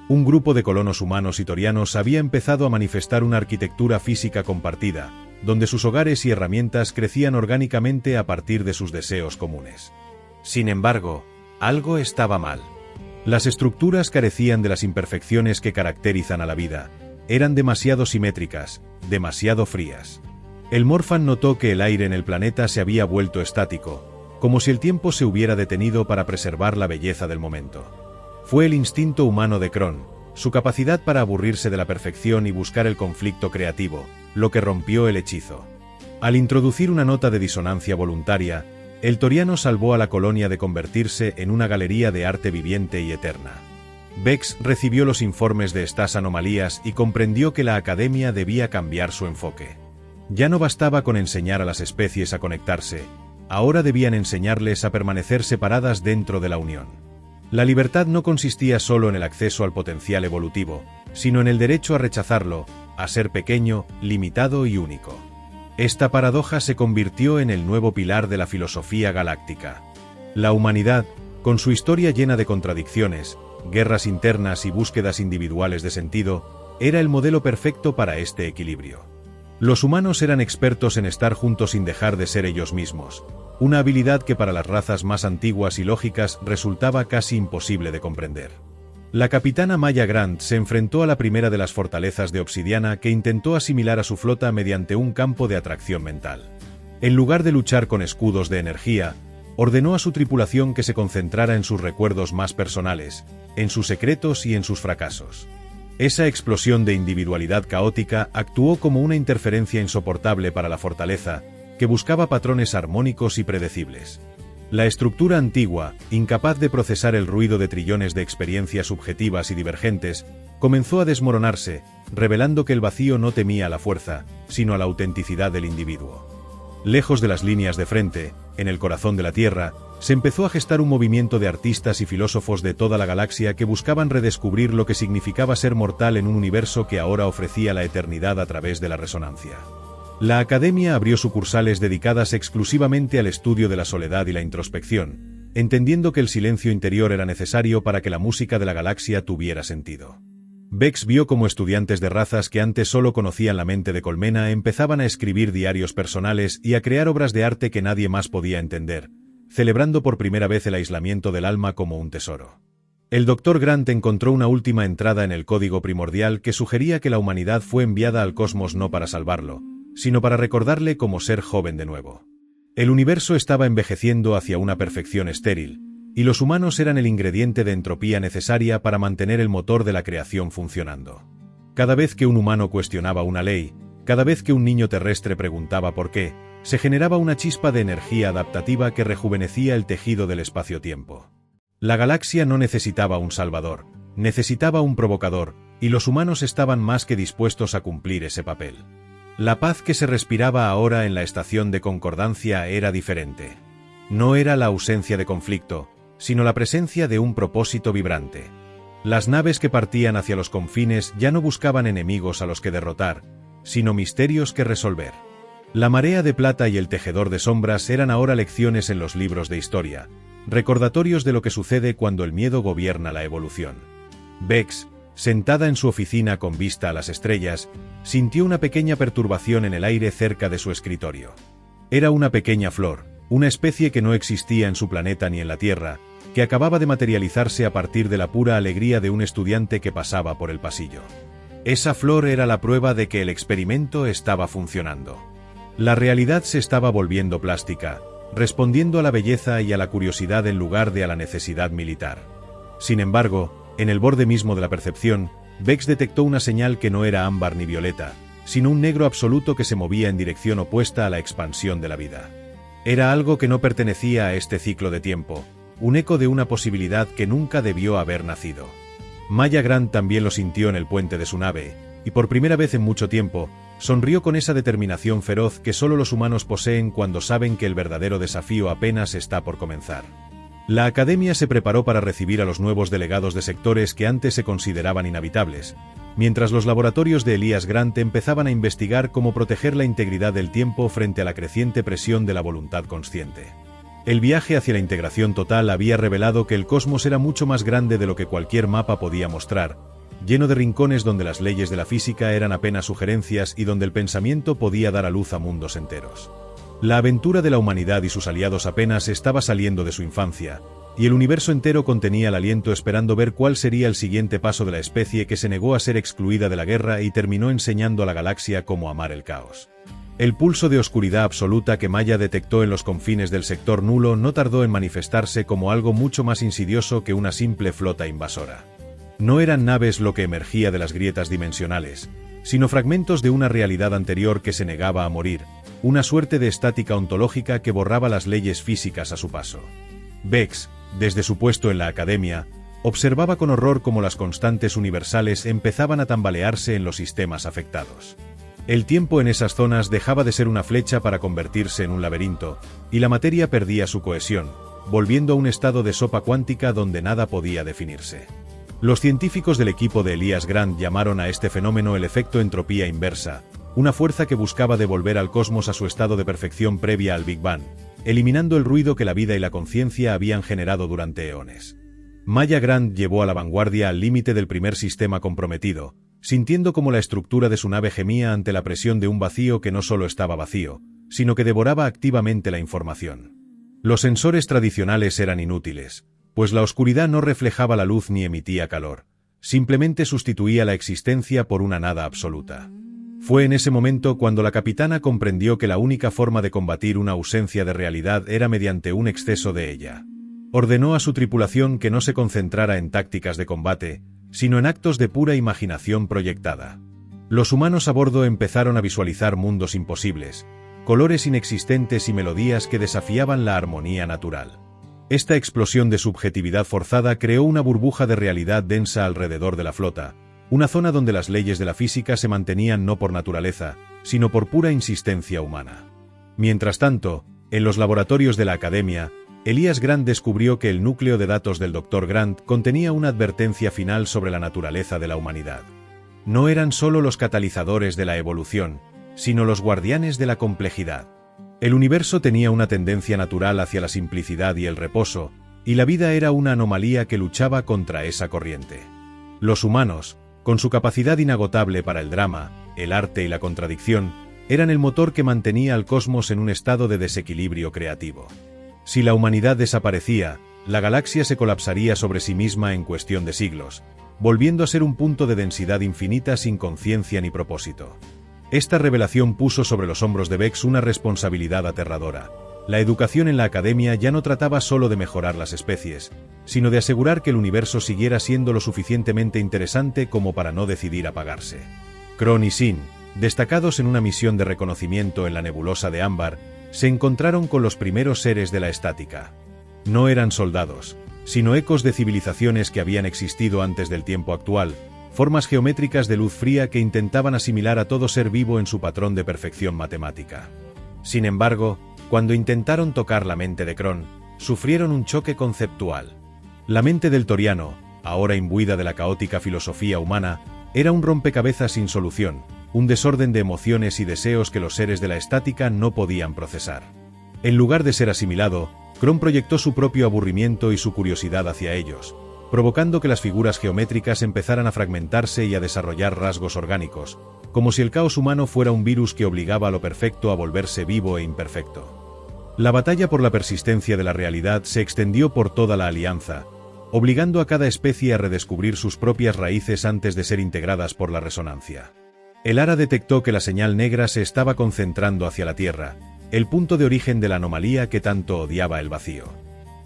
Un grupo de colonos humanos y torianos había empezado a manifestar una arquitectura física compartida, donde sus hogares y herramientas crecían orgánicamente a partir de sus deseos comunes. Sin embargo, algo estaba mal. Las estructuras carecían de las imperfecciones que caracterizan a la vida, eran demasiado simétricas, demasiado frías. El Morfan notó que el aire en el planeta se había vuelto estático, como si el tiempo se hubiera detenido para preservar la belleza del momento. Fue el instinto humano de Kron, su capacidad para aburrirse de la perfección y buscar el conflicto creativo, lo que rompió el hechizo. Al introducir una nota de disonancia voluntaria, el toriano salvó a la colonia de convertirse en una galería de arte viviente y eterna. Vex recibió los informes de estas anomalías y comprendió que la academia debía cambiar su enfoque. Ya no bastaba con enseñar a las especies a conectarse, ahora debían enseñarles a permanecer separadas dentro de la unión. La libertad no consistía solo en el acceso al potencial evolutivo, sino en el derecho a rechazarlo, a ser pequeño, limitado y único. Esta paradoja se convirtió en el nuevo pilar de la filosofía galáctica. La humanidad, con su historia llena de contradicciones, guerras internas y búsquedas individuales de sentido, era el modelo perfecto para este equilibrio. Los humanos eran expertos en estar juntos sin dejar de ser ellos mismos, una habilidad que para las razas más antiguas y lógicas resultaba casi imposible de comprender. La capitana Maya Grant se enfrentó a la primera de las fortalezas de obsidiana que intentó asimilar a su flota mediante un campo de atracción mental. En lugar de luchar con escudos de energía, ordenó a su tripulación que se concentrara en sus recuerdos más personales, en sus secretos y en sus fracasos. Esa explosión de individualidad caótica actuó como una interferencia insoportable para la fortaleza, que buscaba patrones armónicos y predecibles. La estructura antigua, incapaz de procesar el ruido de trillones de experiencias subjetivas y divergentes, comenzó a desmoronarse, revelando que el vacío no temía a la fuerza, sino a la autenticidad del individuo. Lejos de las líneas de frente, en el corazón de la Tierra, se empezó a gestar un movimiento de artistas y filósofos de toda la galaxia que buscaban redescubrir lo que significaba ser mortal en un universo que ahora ofrecía la eternidad a través de la resonancia. La Academia abrió sucursales dedicadas exclusivamente al estudio de la soledad y la introspección, entendiendo que el silencio interior era necesario para que la música de la galaxia tuviera sentido. Vex vio cómo estudiantes de razas que antes solo conocían la mente de colmena empezaban a escribir diarios personales y a crear obras de arte que nadie más podía entender, celebrando por primera vez el aislamiento del alma como un tesoro. El Dr. Grant encontró una última entrada en el código primordial que sugería que la humanidad fue enviada al cosmos no para salvarlo, sino para recordarle cómo ser joven de nuevo. El universo estaba envejeciendo hacia una perfección estéril, y los humanos eran el ingrediente de entropía necesaria para mantener el motor de la creación funcionando. Cada vez que un humano cuestionaba una ley, cada vez que un niño terrestre preguntaba por qué, se generaba una chispa de energía adaptativa que rejuvenecía el tejido del espacio-tiempo. La galaxia no necesitaba un salvador, necesitaba un provocador, y los humanos estaban más que dispuestos a cumplir ese papel. La paz que se respiraba ahora en la estación de concordancia era diferente. No era la ausencia de conflicto, sino la presencia de un propósito vibrante. Las naves que partían hacia los confines ya no buscaban enemigos a los que derrotar, sino misterios que resolver. La marea de plata y el tejedor de sombras eran ahora lecciones en los libros de historia, recordatorios de lo que sucede cuando el miedo gobierna la evolución. Vex, sentada en su oficina con vista a las estrellas, sintió una pequeña perturbación en el aire cerca de su escritorio. Era una pequeña flor, una especie que no existía en su planeta ni en la Tierra, que acababa de materializarse a partir de la pura alegría de un estudiante que pasaba por el pasillo. Esa flor era la prueba de que el experimento estaba funcionando. La realidad se estaba volviendo plástica, respondiendo a la belleza y a la curiosidad en lugar de a la necesidad militar. Sin embargo, en el borde mismo de la percepción, Bex detectó una señal que no era ámbar ni violeta, sino un negro absoluto que se movía en dirección opuesta a la expansión de la vida. Era algo que no pertenecía a este ciclo de tiempo, un eco de una posibilidad que nunca debió haber nacido. Maya Grant también lo sintió en el puente de su nave, y por primera vez en mucho tiempo, sonrió con esa determinación feroz que solo los humanos poseen cuando saben que el verdadero desafío apenas está por comenzar. La Academia se preparó para recibir a los nuevos delegados de sectores que antes se consideraban inhabitables, mientras los laboratorios de Elias Grant empezaban a investigar cómo proteger la integridad del tiempo frente a la creciente presión de la voluntad consciente. El viaje hacia la integración total había revelado que el cosmos era mucho más grande de lo que cualquier mapa podía mostrar, lleno de rincones donde las leyes de la física eran apenas sugerencias y donde el pensamiento podía dar a luz a mundos enteros. La aventura de la humanidad y sus aliados apenas estaba saliendo de su infancia, y el universo entero contenía el aliento esperando ver cuál sería el siguiente paso de la especie que se negó a ser excluida de la guerra y terminó enseñando a la galaxia cómo amar el caos. El pulso de oscuridad absoluta que Maya detectó en los confines del sector nulo no tardó en manifestarse como algo mucho más insidioso que una simple flota invasora. No eran naves lo que emergía de las grietas dimensionales, sino fragmentos de una realidad anterior que se negaba a morir, una suerte de estática ontológica que borraba las leyes físicas a su paso. Bex, desde su puesto en la Academia, observaba con horror cómo las constantes universales empezaban a tambalearse en los sistemas afectados. El tiempo en esas zonas dejaba de ser una flecha para convertirse en un laberinto, y la materia perdía su cohesión, volviendo a un estado de sopa cuántica donde nada podía definirse. Los científicos del equipo de Elias Grant llamaron a este fenómeno el efecto entropía inversa, una fuerza que buscaba devolver al cosmos a su estado de perfección previa al Big Bang, eliminando el ruido que la vida y la conciencia habían generado durante eones. Maya Grant llevó a la vanguardia al límite del primer sistema comprometido, sintiendo como la estructura de su nave gemía ante la presión de un vacío que no solo estaba vacío, sino que devoraba activamente la información. Los sensores tradicionales eran inútiles, pues la oscuridad no reflejaba la luz ni emitía calor, simplemente sustituía la existencia por una nada absoluta. Fue en ese momento cuando la capitana comprendió que la única forma de combatir una ausencia de realidad era mediante un exceso de ella. Ordenó a su tripulación que no se concentrara en tácticas de combate, sino en actos de pura imaginación proyectada. Los humanos a bordo empezaron a visualizar mundos imposibles, colores inexistentes y melodías que desafiaban la armonía natural. Esta explosión de subjetividad forzada creó una burbuja de realidad densa alrededor de la flota, una zona donde las leyes de la física se mantenían no por naturaleza, sino por pura insistencia humana. Mientras tanto, en los laboratorios de la Academia, Elias Grant descubrió que el núcleo de datos del Dr. Grant contenía una advertencia final sobre la naturaleza de la humanidad. No eran solo los catalizadores de la evolución, sino los guardianes de la complejidad. El universo tenía una tendencia natural hacia la simplicidad y el reposo, y la vida era una anomalía que luchaba contra esa corriente. Los humanos, con su capacidad inagotable para el drama, el arte y la contradicción, eran el motor que mantenía al cosmos en un estado de desequilibrio creativo. Si la humanidad desaparecía, la galaxia se colapsaría sobre sí misma en cuestión de siglos, volviendo a ser un punto de densidad infinita sin conciencia ni propósito. Esta revelación puso sobre los hombros de Bex una responsabilidad aterradora. La educación en la Academia ya no trataba solo de mejorar las especies, sino de asegurar que el universo siguiera siendo lo suficientemente interesante como para no decidir apagarse. Kron y Sin, destacados en una misión de reconocimiento en la nebulosa de Ámbar, se encontraron con los primeros seres de la estática. No eran soldados, sino ecos de civilizaciones que habían existido antes del tiempo actual, formas geométricas de luz fría que intentaban asimilar a todo ser vivo en su patrón de perfección matemática. Sin embargo, cuando intentaron tocar la mente de Kron, sufrieron un choque conceptual. La mente del Toriano, ahora imbuida de la caótica filosofía humana, era un rompecabezas sin solución, un desorden de emociones y deseos que los seres de la estática no podían procesar. En lugar de ser asimilado, Kron proyectó su propio aburrimiento y su curiosidad hacia ellos, provocando que las figuras geométricas empezaran a fragmentarse y a desarrollar rasgos orgánicos, como si el caos humano fuera un virus que obligaba a lo perfecto a volverse vivo e imperfecto. La batalla por la persistencia de la realidad se extendió por toda la alianza, obligando a cada especie a redescubrir sus propias raíces antes de ser integradas por la resonancia. El Ara detectó que la señal negra se estaba concentrando hacia la Tierra, el punto de origen de la anomalía que tanto odiaba el vacío.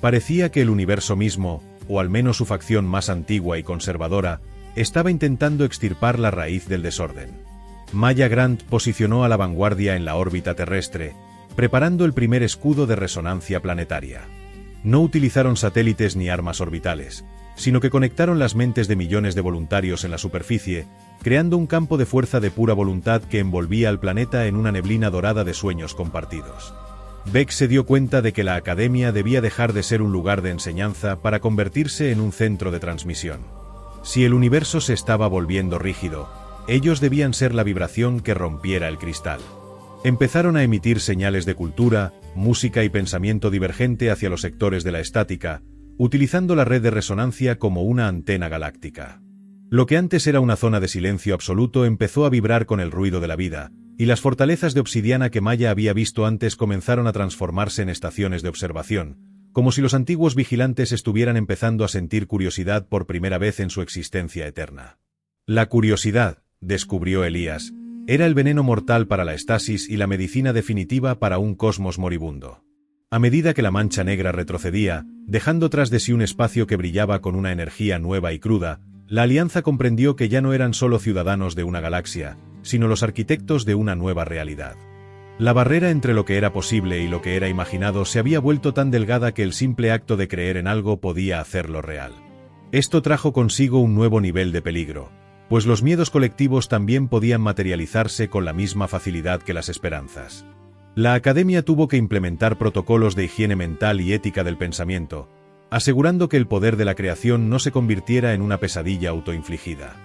Parecía que el universo mismo, o al menos su facción más antigua y conservadora, estaba intentando extirpar la raíz del desorden. Maya Grant posicionó a la vanguardia en la órbita terrestre, preparando el primer escudo de resonancia planetaria. No utilizaron satélites ni armas orbitales, sino que conectaron las mentes de millones de voluntarios en la superficie, creando un campo de fuerza de pura voluntad que envolvía al planeta en una neblina dorada de sueños compartidos. Beck se dio cuenta de que la Academia debía dejar de ser un lugar de enseñanza para convertirse en un centro de transmisión. Si el universo se estaba volviendo rígido, ellos debían ser la vibración que rompiera el cristal. Empezaron a emitir señales de cultura, música y pensamiento divergente hacia los sectores de la estática, utilizando la red de resonancia como una antena galáctica. Lo que antes era una zona de silencio absoluto empezó a vibrar con el ruido de la vida, y las fortalezas de obsidiana que Maya había visto antes comenzaron a transformarse en estaciones de observación, como si los antiguos vigilantes estuvieran empezando a sentir curiosidad por primera vez en su existencia eterna. La curiosidad, descubrió Elías, era el veneno mortal para la estasis y la medicina definitiva para un cosmos moribundo. A medida que la mancha negra retrocedía, dejando tras de sí un espacio que brillaba con una energía nueva y cruda, la Alianza comprendió que ya no eran solo ciudadanos de una galaxia, sino los arquitectos de una nueva realidad. La barrera entre lo que era posible y lo que era imaginado se había vuelto tan delgada que el simple acto de creer en algo podía hacerlo real. Esto trajo consigo un nuevo nivel de peligro, pues los miedos colectivos también podían materializarse con la misma facilidad que las esperanzas. La Academia tuvo que implementar protocolos de higiene mental y ética del pensamiento, asegurando que el poder de la creación no se convirtiera en una pesadilla autoinfligida.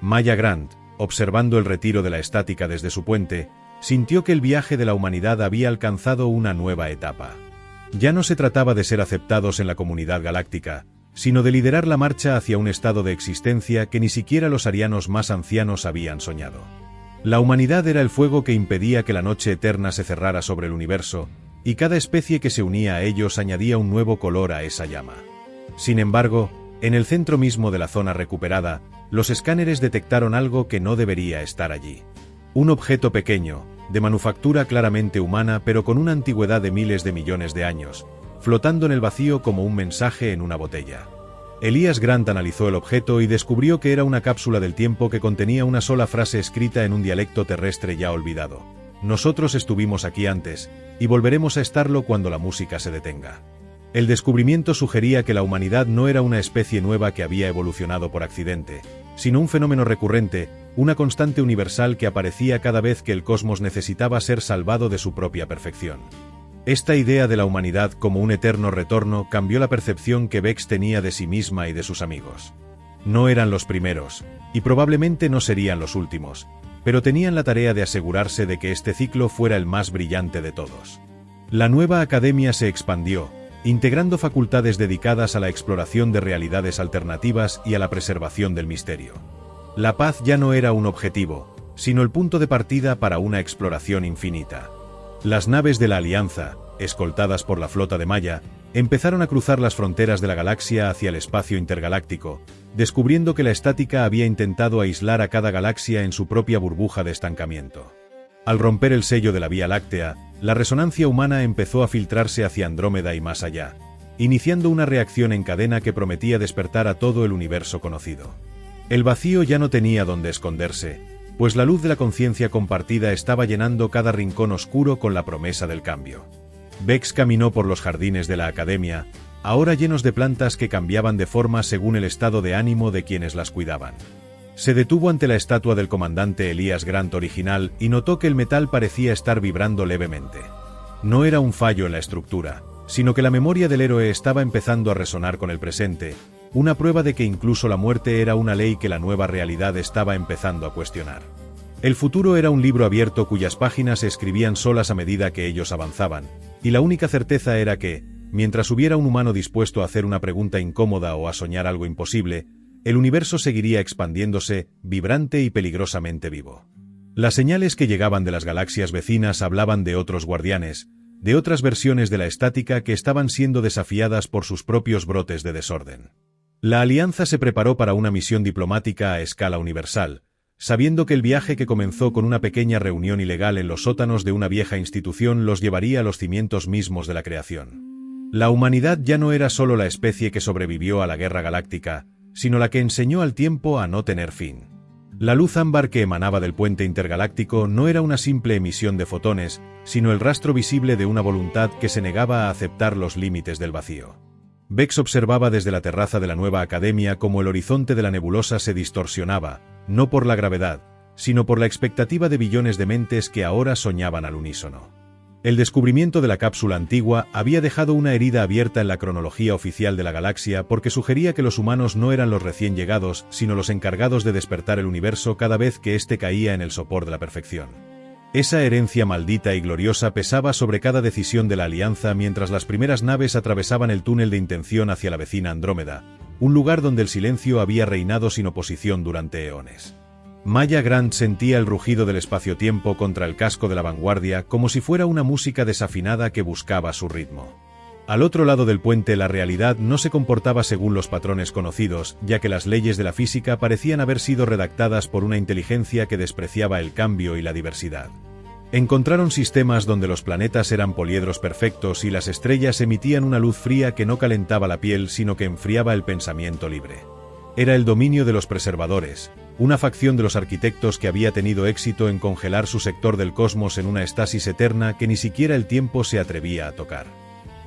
Maya Grant, observando el retiro de la estática desde su puente, sintió que el viaje de la humanidad había alcanzado una nueva etapa. Ya no se trataba de ser aceptados en la comunidad galáctica, sino de liderar la marcha hacia un estado de existencia que ni siquiera los arianos más ancianos habían soñado. La humanidad era el fuego que impedía que la noche eterna se cerrara sobre el universo, y cada especie que se unía a ellos añadía un nuevo color a esa llama. Sin embargo, en el centro mismo de la zona recuperada, los escáneres detectaron algo que no debería estar allí. Un objeto pequeño, de manufactura claramente humana pero con una antigüedad de miles de millones de años, flotando en el vacío como un mensaje en una botella. Elías Grant analizó el objeto y descubrió que era una cápsula del tiempo que contenía una sola frase escrita en un dialecto terrestre ya olvidado. Nosotros estuvimos aquí antes, y volveremos a estarlo cuando la música se detenga. El descubrimiento sugería que la humanidad no era una especie nueva que había evolucionado por accidente, sino un fenómeno recurrente, una constante universal que aparecía cada vez que el cosmos necesitaba ser salvado de su propia perfección. Esta idea de la humanidad como un eterno retorno cambió la percepción que Bex tenía de sí misma y de sus amigos. No eran los primeros, y probablemente no serían los últimos, pero tenían la tarea de asegurarse de que este ciclo fuera el más brillante de todos. La nueva academia se expandió, integrando facultades dedicadas a la exploración de realidades alternativas y a la preservación del misterio. La paz ya no era un objetivo, sino el punto de partida para una exploración infinita. Las naves de la Alianza, escoltadas por la flota de Maya, empezaron a cruzar las fronteras de la galaxia hacia el espacio intergaláctico, descubriendo que la estática había intentado aislar a cada galaxia en su propia burbuja de estancamiento. Al romper el sello de la Vía Láctea, la resonancia humana empezó a filtrarse hacia Andrómeda y más allá, iniciando una reacción en cadena que prometía despertar a todo el universo conocido. El vacío ya no tenía dónde esconderse, pues la luz de la conciencia compartida estaba llenando cada rincón oscuro con la promesa del cambio. Bex caminó por los jardines de la Academia, ahora llenos de plantas que cambiaban de forma según el estado de ánimo de quienes las cuidaban. Se detuvo ante la estatua del comandante Elías Grant original y notó que el metal parecía estar vibrando levemente. No era un fallo en la estructura, sino que la memoria del héroe estaba empezando a resonar con el presente, una prueba de que incluso la muerte era una ley que la nueva realidad estaba empezando a cuestionar. El futuro era un libro abierto cuyas páginas se escribían solas a medida que ellos avanzaban, y la única certeza era que, mientras hubiera un humano dispuesto a hacer una pregunta incómoda o a soñar algo imposible, el universo seguiría expandiéndose, vibrante y peligrosamente vivo. Las señales que llegaban de las galaxias vecinas hablaban de otros guardianes, de otras versiones de la estática que estaban siendo desafiadas por sus propios brotes de desorden. La Alianza se preparó para una misión diplomática a escala universal, sabiendo que el viaje, que comenzó con una pequeña reunión ilegal en los sótanos de una vieja institución, los llevaría a los cimientos mismos de la creación. La humanidad ya no era solo la especie que sobrevivió a la guerra galáctica, sino la que enseñó al tiempo a no tener fin. La luz ámbar que emanaba del puente intergaláctico no era una simple emisión de fotones, sino el rastro visible de una voluntad que se negaba a aceptar los límites del vacío. Vex observaba desde la terraza de la nueva academia cómo el horizonte de la nebulosa se distorsionaba, no por la gravedad, sino por la expectativa de billones de mentes que ahora soñaban al unísono. El descubrimiento de la cápsula antigua había dejado una herida abierta en la cronología oficial de la galaxia, porque sugería que los humanos no eran los recién llegados, sino los encargados de despertar el universo cada vez que éste caía en el sopor de la perfección. Esa herencia maldita y gloriosa pesaba sobre cada decisión de la Alianza mientras las primeras naves atravesaban el túnel de intención hacia la vecina Andrómeda, un lugar donde el silencio había reinado sin oposición durante eones. Maya Grant sentía el rugido del espacio-tiempo contra el casco de la vanguardia como si fuera una música desafinada que buscaba su ritmo. Al otro lado del puente la realidad no se comportaba según los patrones conocidos, ya que las leyes de la física parecían haber sido redactadas por una inteligencia que despreciaba el cambio y la diversidad. Encontraron sistemas donde los planetas eran poliedros perfectos y las estrellas emitían una luz fría que no calentaba la piel sino que enfriaba el pensamiento libre. Era el dominio de los preservadores, una facción de los arquitectos que había tenido éxito en congelar su sector del cosmos en una estasis eterna que ni siquiera el tiempo se atrevía a tocar.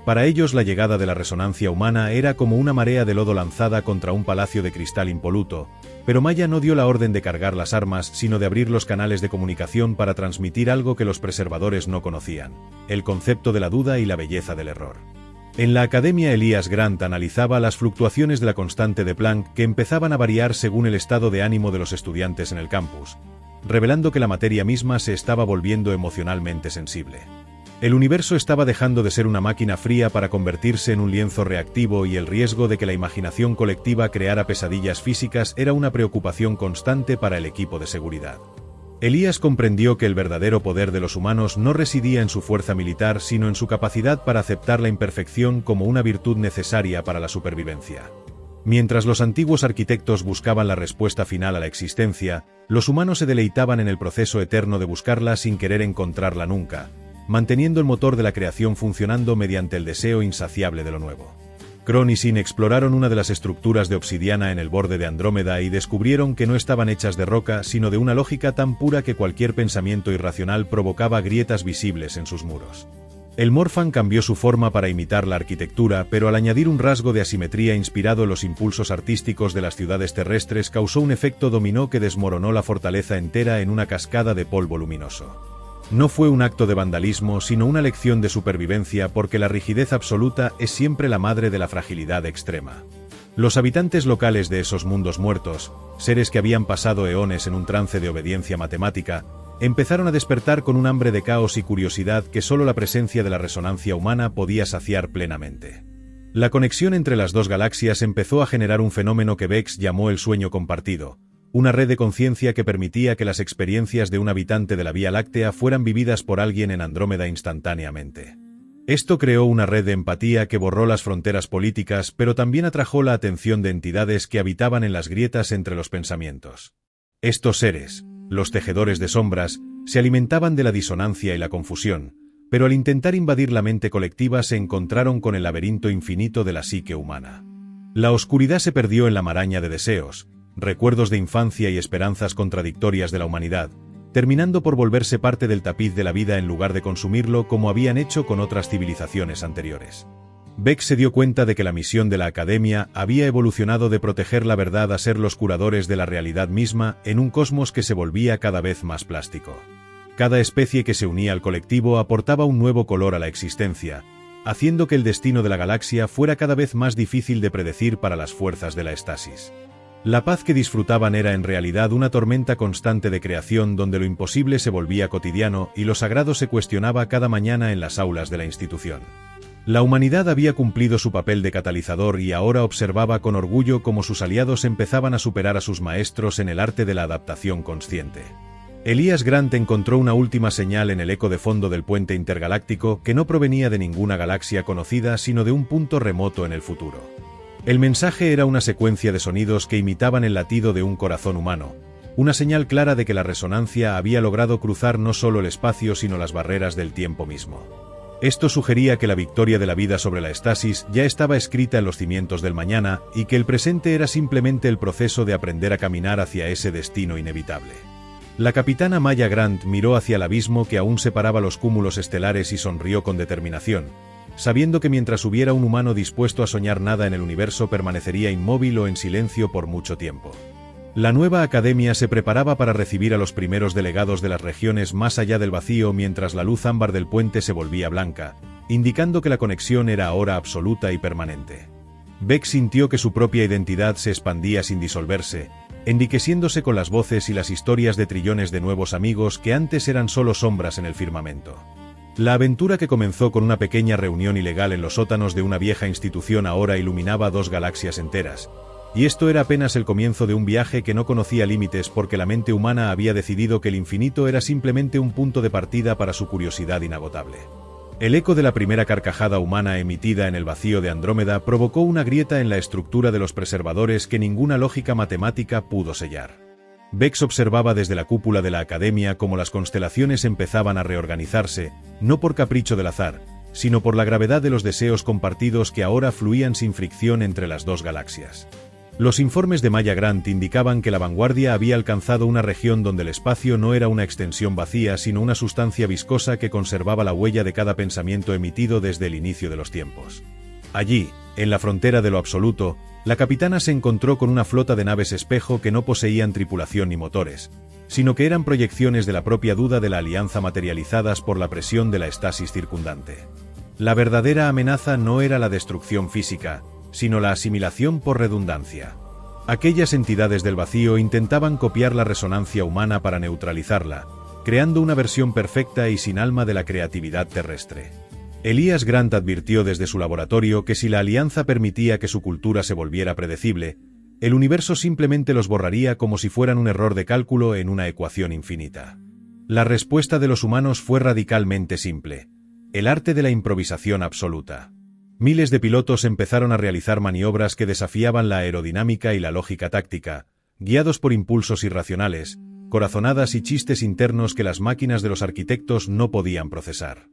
Para ellos la llegada de la resonancia humana era como una marea de lodo lanzada contra un palacio de cristal impoluto, pero Maya no dio la orden de cargar las armas, sino de abrir los canales de comunicación para transmitir algo que los preservadores no conocían: el concepto de la duda y la belleza del error. En la academia Elias Grant analizaba las fluctuaciones de la constante de Planck que empezaban a variar según el estado de ánimo de los estudiantes en el campus, revelando que la materia misma se estaba volviendo emocionalmente sensible. El universo estaba dejando de ser una máquina fría para convertirse en un lienzo reactivo, y el riesgo de que la imaginación colectiva creara pesadillas físicas era una preocupación constante para el equipo de seguridad. Elías comprendió que el verdadero poder de los humanos no residía en su fuerza militar, sino en su capacidad para aceptar la imperfección como una virtud necesaria para la supervivencia. Mientras los antiguos arquitectos buscaban la respuesta final a la existencia, los humanos se deleitaban en el proceso eterno de buscarla sin querer encontrarla nunca, manteniendo el motor de la creación funcionando mediante el deseo insaciable de lo nuevo. Kron y Sin exploraron una de las estructuras de obsidiana en el borde de Andrómeda y descubrieron que no estaban hechas de roca, sino de una lógica tan pura que cualquier pensamiento irracional provocaba grietas visibles en sus muros. El Morfan cambió su forma para imitar la arquitectura, pero al añadir un rasgo de asimetría inspirado en los impulsos artísticos de las ciudades terrestres causó un efecto dominó que desmoronó la fortaleza entera en una cascada de polvo luminoso. No fue un acto de vandalismo, sino una lección de supervivencia, porque la rigidez absoluta es siempre la madre de la fragilidad extrema. Los habitantes locales de esos mundos muertos, seres que habían pasado eones en un trance de obediencia matemática, empezaron a despertar con un hambre de caos y curiosidad que solo la presencia de la resonancia humana podía saciar plenamente. La conexión entre las dos galaxias empezó a generar un fenómeno que Vex llamó el sueño compartido, una red de conciencia que permitía que las experiencias de un habitante de la Vía Láctea fueran vividas por alguien en Andrómeda instantáneamente. Esto creó una red de empatía que borró las fronteras políticas, pero también atrajo la atención de entidades que habitaban en las grietas entre los pensamientos. Estos seres, los tejedores de sombras, se alimentaban de la disonancia y la confusión, pero al intentar invadir la mente colectiva se encontraron con el laberinto infinito de la psique humana. La oscuridad se perdió en la maraña de deseos, recuerdos de infancia y esperanzas contradictorias de la humanidad, terminando por volverse parte del tapiz de la vida en lugar de consumirlo como habían hecho con otras civilizaciones anteriores. Vex se dio cuenta de que la misión de la Academia había evolucionado de proteger la verdad a ser los curadores de la realidad misma en un cosmos que se volvía cada vez más plástico. Cada especie que se unía al colectivo aportaba un nuevo color a la existencia, haciendo que el destino de la galaxia fuera cada vez más difícil de predecir para las fuerzas de la estasis. La paz que disfrutaban era en realidad una tormenta constante de creación donde lo imposible se volvía cotidiano y lo sagrado se cuestionaba cada mañana en las aulas de la institución. La humanidad había cumplido su papel de catalizador y ahora observaba con orgullo cómo sus aliados empezaban a superar a sus maestros en el arte de la adaptación consciente. Elías Grant encontró una última señal en el eco de fondo del puente intergaláctico que no provenía de ninguna galaxia conocida sino de un punto remoto en el futuro. El mensaje era una secuencia de sonidos que imitaban el latido de un corazón humano, una señal clara de que la resonancia había logrado cruzar no solo el espacio sino las barreras del tiempo mismo. Esto sugería que la victoria de la vida sobre la estasis ya estaba escrita en los cimientos del mañana y que el presente era simplemente el proceso de aprender a caminar hacia ese destino inevitable. La capitana Maya Grant miró hacia el abismo que aún separaba los cúmulos estelares y sonrió con determinación, sabiendo que mientras hubiera un humano dispuesto a soñar nada en el universo permanecería inmóvil o en silencio por mucho tiempo. La nueva academia se preparaba para recibir a los primeros delegados de las regiones más allá del vacío mientras la luz ámbar del puente se volvía blanca, indicando que la conexión era ahora absoluta y permanente. Beck sintió que su propia identidad se expandía sin disolverse, enriqueciéndose con las voces y las historias de trillones de nuevos amigos que antes eran solo sombras en el firmamento. La aventura que comenzó con una pequeña reunión ilegal en los sótanos de una vieja institución ahora iluminaba 2 galaxias enteras, y esto era apenas el comienzo de un viaje que no conocía límites porque la mente humana había decidido que el infinito era simplemente un punto de partida para su curiosidad inagotable. El eco de la primera carcajada humana emitida en el vacío de Andrómeda provocó una grieta en la estructura de los preservadores que ninguna lógica matemática pudo sellar. Bex observaba desde la cúpula de la academia cómo las constelaciones empezaban a reorganizarse, no por capricho del azar, sino por la gravedad de los deseos compartidos que ahora fluían sin fricción entre las 2 galaxias. Los informes de Maya Grant indicaban que la vanguardia había alcanzado una región donde el espacio no era una extensión vacía sino una sustancia viscosa que conservaba la huella de cada pensamiento emitido desde el inicio de los tiempos. Allí, en la frontera de lo absoluto, la capitana se encontró con una flota de naves espejo que no poseían tripulación ni motores, sino que eran proyecciones de la propia duda de la alianza materializadas por la presión de la estasis circundante. La verdadera amenaza no era la destrucción física, sino la asimilación por redundancia. Aquellas entidades del vacío intentaban copiar la resonancia humana para neutralizarla, creando una versión perfecta y sin alma de la creatividad terrestre. Elías Grant advirtió desde su laboratorio que si la alianza permitía que su cultura se volviera predecible, el universo simplemente los borraría como si fueran un error de cálculo en una ecuación infinita. La respuesta de los humanos fue radicalmente simple: el arte de la improvisación absoluta. Miles de pilotos empezaron a realizar maniobras que desafiaban la aerodinámica y la lógica táctica, guiados por impulsos irracionales, corazonadas y chistes internos que las máquinas de los arquitectos no podían procesar.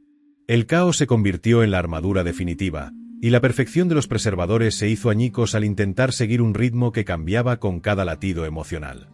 El caos se convirtió en la armadura definitiva, y la perfección de los preservadores se hizo añicos al intentar seguir un ritmo que cambiaba con cada latido emocional.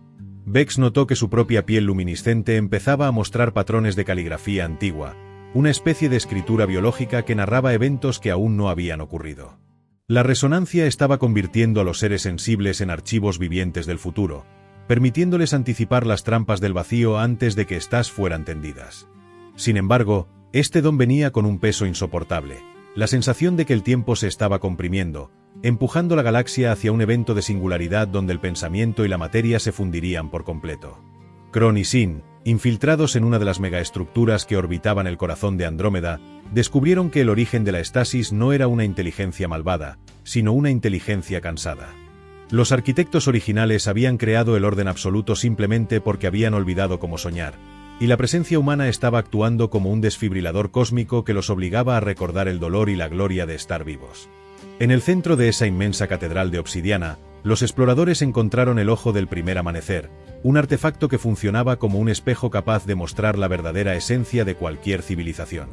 Bex notó que su propia piel luminiscente empezaba a mostrar patrones de caligrafía antigua, una especie de escritura biológica que narraba eventos que aún no habían ocurrido. La resonancia estaba convirtiendo a los seres sensibles en archivos vivientes del futuro, permitiéndoles anticipar las trampas del vacío antes de que éstas fueran tendidas. Sin embargo, este don venía con un peso insoportable, la sensación de que el tiempo se estaba comprimiendo, empujando la galaxia hacia un evento de singularidad donde el pensamiento y la materia se fundirían por completo. Kron y Sin, infiltrados en una de las megaestructuras que orbitaban el corazón de Andrómeda, descubrieron que el origen de la estasis no era una inteligencia malvada, sino una inteligencia cansada. Los arquitectos originales habían creado el orden absoluto simplemente porque habían olvidado cómo soñar, y la presencia humana estaba actuando como un desfibrilador cósmico que los obligaba a recordar el dolor y la gloria de estar vivos. En el centro de esa inmensa catedral de obsidiana, los exploradores encontraron el Ojo del Primer Amanecer, un artefacto que funcionaba como un espejo capaz de mostrar la verdadera esencia de cualquier civilización.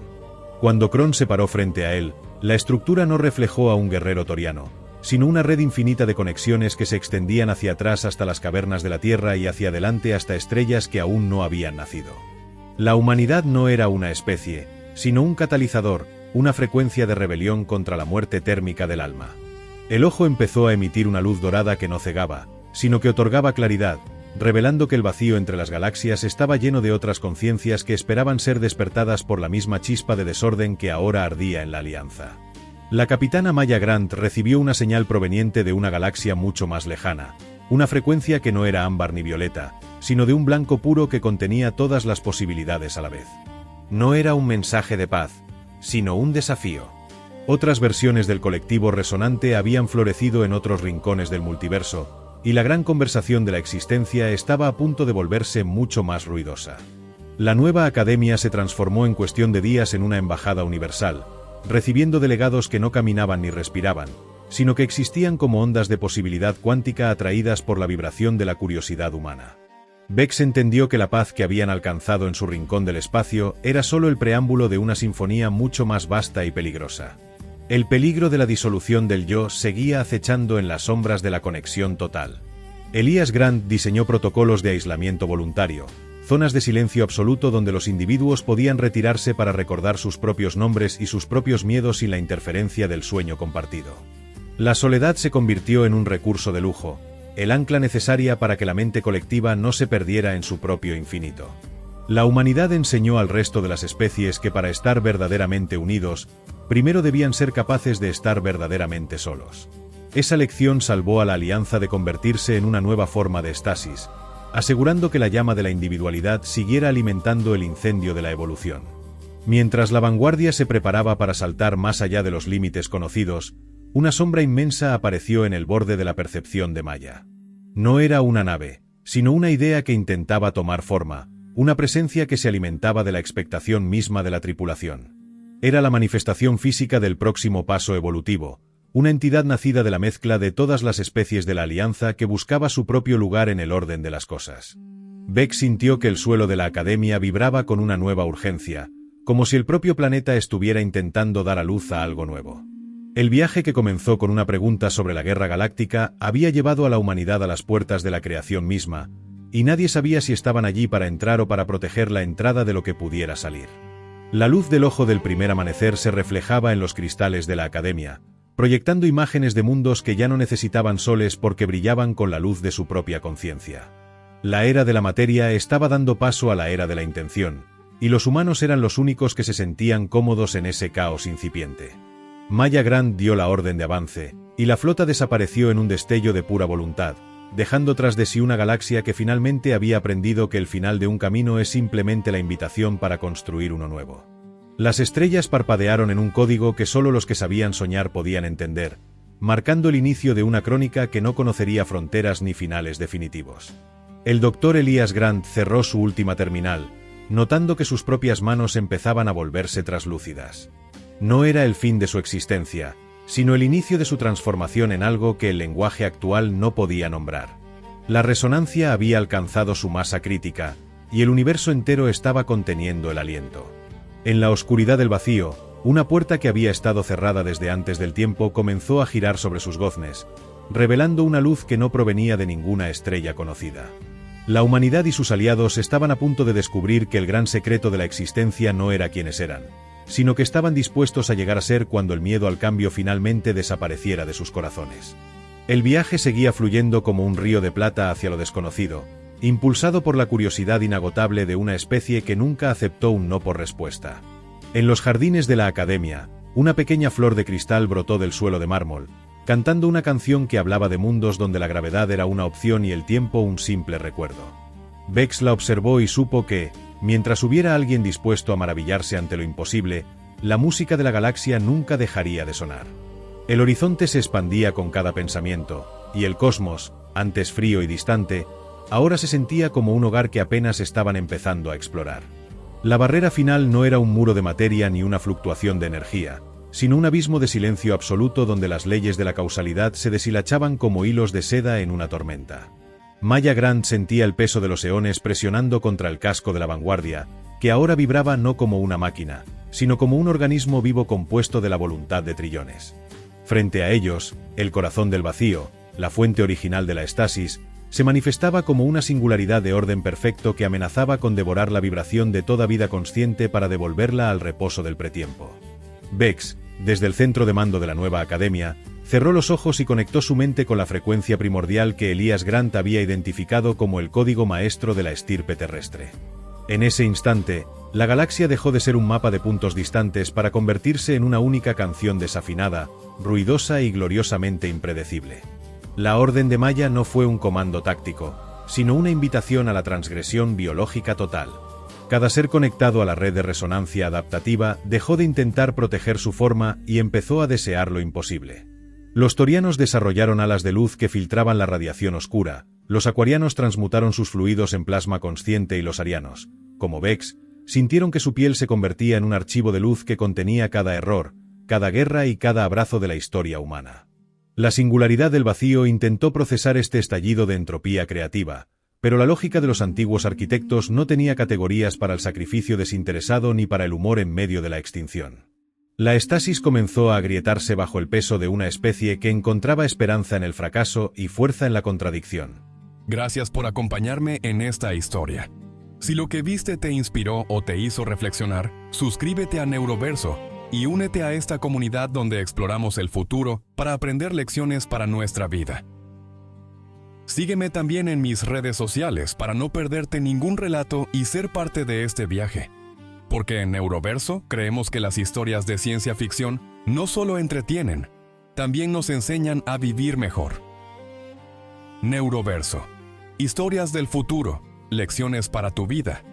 Cuando Kron se paró frente a él, la estructura no reflejó a un guerrero toriano, sino una red infinita de conexiones que se extendían hacia atrás hasta las cavernas de la Tierra y hacia adelante hasta estrellas que aún no habían nacido. La humanidad no era una especie, sino un catalizador, una frecuencia de rebelión contra la muerte térmica del alma. El ojo empezó a emitir una luz dorada que no cegaba, sino que otorgaba claridad, revelando que el vacío entre las galaxias estaba lleno de otras conciencias que esperaban ser despertadas por la misma chispa de desorden que ahora ardía en la alianza. La capitana Maya Grant recibió una señal proveniente de una galaxia mucho más lejana, una frecuencia que no era ámbar ni violeta, sino de un blanco puro que contenía todas las posibilidades a la vez. No era un mensaje de paz, sino un desafío. Otras versiones del colectivo resonante habían florecido en otros rincones del multiverso, y la gran conversación de la existencia estaba a punto de volverse mucho más ruidosa. La nueva academia se transformó en cuestión de días en una embajada universal, recibiendo delegados que no caminaban ni respiraban, sino que existían como ondas de posibilidad cuántica atraídas por la vibración de la curiosidad humana. Bex entendió que la paz que habían alcanzado en su rincón del espacio era solo el preámbulo de una sinfonía mucho más vasta y peligrosa. El peligro de la disolución del yo seguía acechando en las sombras de la conexión total. Elias Grant diseñó protocolos de aislamiento voluntario, zonas de silencio absoluto donde los individuos podían retirarse para recordar sus propios nombres y sus propios miedos sin la interferencia del sueño compartido. La soledad se convirtió en un recurso de lujo, el ancla necesaria para que la mente colectiva no se perdiera en su propio infinito. La humanidad enseñó al resto de las especies que para estar verdaderamente unidos, primero debían ser capaces de estar verdaderamente solos. Esa lección salvó a la alianza de convertirse en una nueva forma de estasis, asegurando que la llama de la individualidad siguiera alimentando el incendio de la evolución. Mientras la vanguardia se preparaba para saltar más allá de los límites conocidos, una sombra inmensa apareció en el borde de la percepción de Maya. No era una nave, sino una idea que intentaba tomar forma, una presencia que se alimentaba de la expectación misma de la tripulación. Era la manifestación física del próximo paso evolutivo, una entidad nacida de la mezcla de todas las especies de la Alianza que buscaba su propio lugar en el orden de las cosas. Beck sintió que el suelo de la academia vibraba con una nueva urgencia, como si el propio planeta estuviera intentando dar a luz a algo nuevo. El viaje que comenzó con una pregunta sobre la guerra galáctica había llevado a la humanidad a las puertas de la creación misma, y nadie sabía si estaban allí para entrar o para proteger la entrada de lo que pudiera salir. La luz del ojo del primer amanecer se reflejaba en los cristales de la academia, proyectando imágenes de mundos que ya no necesitaban soles porque brillaban con la luz de su propia conciencia. La era de la materia estaba dando paso a la era de la intención, y los humanos eran los únicos que se sentían cómodos en ese caos incipiente. Maya Grant dio la orden de avance, y la flota desapareció en un destello de pura voluntad, dejando tras de sí una galaxia que finalmente había aprendido que el final de un camino es simplemente la invitación para construir uno nuevo. Las estrellas parpadearon en un código que solo los que sabían soñar podían entender, marcando el inicio de una crónica que no conocería fronteras ni finales definitivos. El doctor Elias Grant cerró su última terminal, notando que sus propias manos empezaban a volverse traslúcidas. No era el fin de su existencia, sino el inicio de su transformación en algo que el lenguaje actual no podía nombrar. La resonancia había alcanzado su masa crítica, y el universo entero estaba conteniendo el aliento. En la oscuridad del vacío, una puerta que había estado cerrada desde antes del tiempo comenzó a girar sobre sus goznes, revelando una luz que no provenía de ninguna estrella conocida. La humanidad y sus aliados estaban a punto de descubrir que el gran secreto de la existencia no era quienes eran, sino que estaban dispuestos a llegar a ser cuando el miedo al cambio finalmente desapareciera de sus corazones. El viaje seguía fluyendo como un río de plata hacia lo desconocido, impulsado por la curiosidad inagotable de una especie que nunca aceptó un no por respuesta. En los jardines de la academia, una pequeña flor de cristal brotó del suelo de mármol, cantando una canción que hablaba de mundos donde la gravedad era una opción y el tiempo un simple recuerdo. Bex la observó y supo que, mientras hubiera alguien dispuesto a maravillarse ante lo imposible, la música de la galaxia nunca dejaría de sonar. El horizonte se expandía con cada pensamiento, y el cosmos, antes frío y distante, ahora se sentía como un hogar que apenas estaban empezando a explorar. La barrera final no era un muro de materia ni una fluctuación de energía, sino un abismo de silencio absoluto donde las leyes de la causalidad se deshilachaban como hilos de seda en una tormenta. Maya Grant sentía el peso de los eones presionando contra el casco de la vanguardia, que ahora vibraba no como una máquina, sino como un organismo vivo compuesto de la voluntad de trillones. Frente a ellos, el corazón del vacío, la fuente original de la estasis, se manifestaba como una singularidad de orden perfecto que amenazaba con devorar la vibración de toda vida consciente para devolverla al reposo del pretiempo. Bex, desde el centro de mando de la nueva academia, cerró los ojos y conectó su mente con la frecuencia primordial que Elias Grant había identificado como el código maestro de la estirpe terrestre. En ese instante, la galaxia dejó de ser un mapa de puntos distantes para convertirse en una única canción desafinada, ruidosa y gloriosamente impredecible. La Orden de Maya no fue un comando táctico, sino una invitación a la transgresión biológica total. Cada ser conectado a la red de resonancia adaptativa dejó de intentar proteger su forma y empezó a desear lo imposible. Los torianos desarrollaron alas de luz que filtraban la radiación oscura, los acuarianos transmutaron sus fluidos en plasma consciente y los arianos, como Vex, sintieron que su piel se convertía en un archivo de luz que contenía cada error, cada guerra y cada abrazo de la historia humana. La singularidad del vacío intentó procesar este estallido de entropía creativa, pero la lógica de los antiguos arquitectos no tenía categorías para el sacrificio desinteresado ni para el humor en medio de la extinción. La estasis comenzó a agrietarse bajo el peso de una especie que encontraba esperanza en el fracaso y fuerza en la contradicción. Gracias por acompañarme en esta historia. Si lo que viste te inspiró o te hizo reflexionar, suscríbete a Neuroverso y únete a esta comunidad donde exploramos el futuro para aprender lecciones para nuestra vida. Sígueme también en mis redes sociales para no perderte ningún relato y ser parte de este viaje. Porque en Neuroverso creemos que las historias de ciencia ficción no solo entretienen, también nos enseñan a vivir mejor. Neuroverso. Historias del futuro, lecciones para tu vida.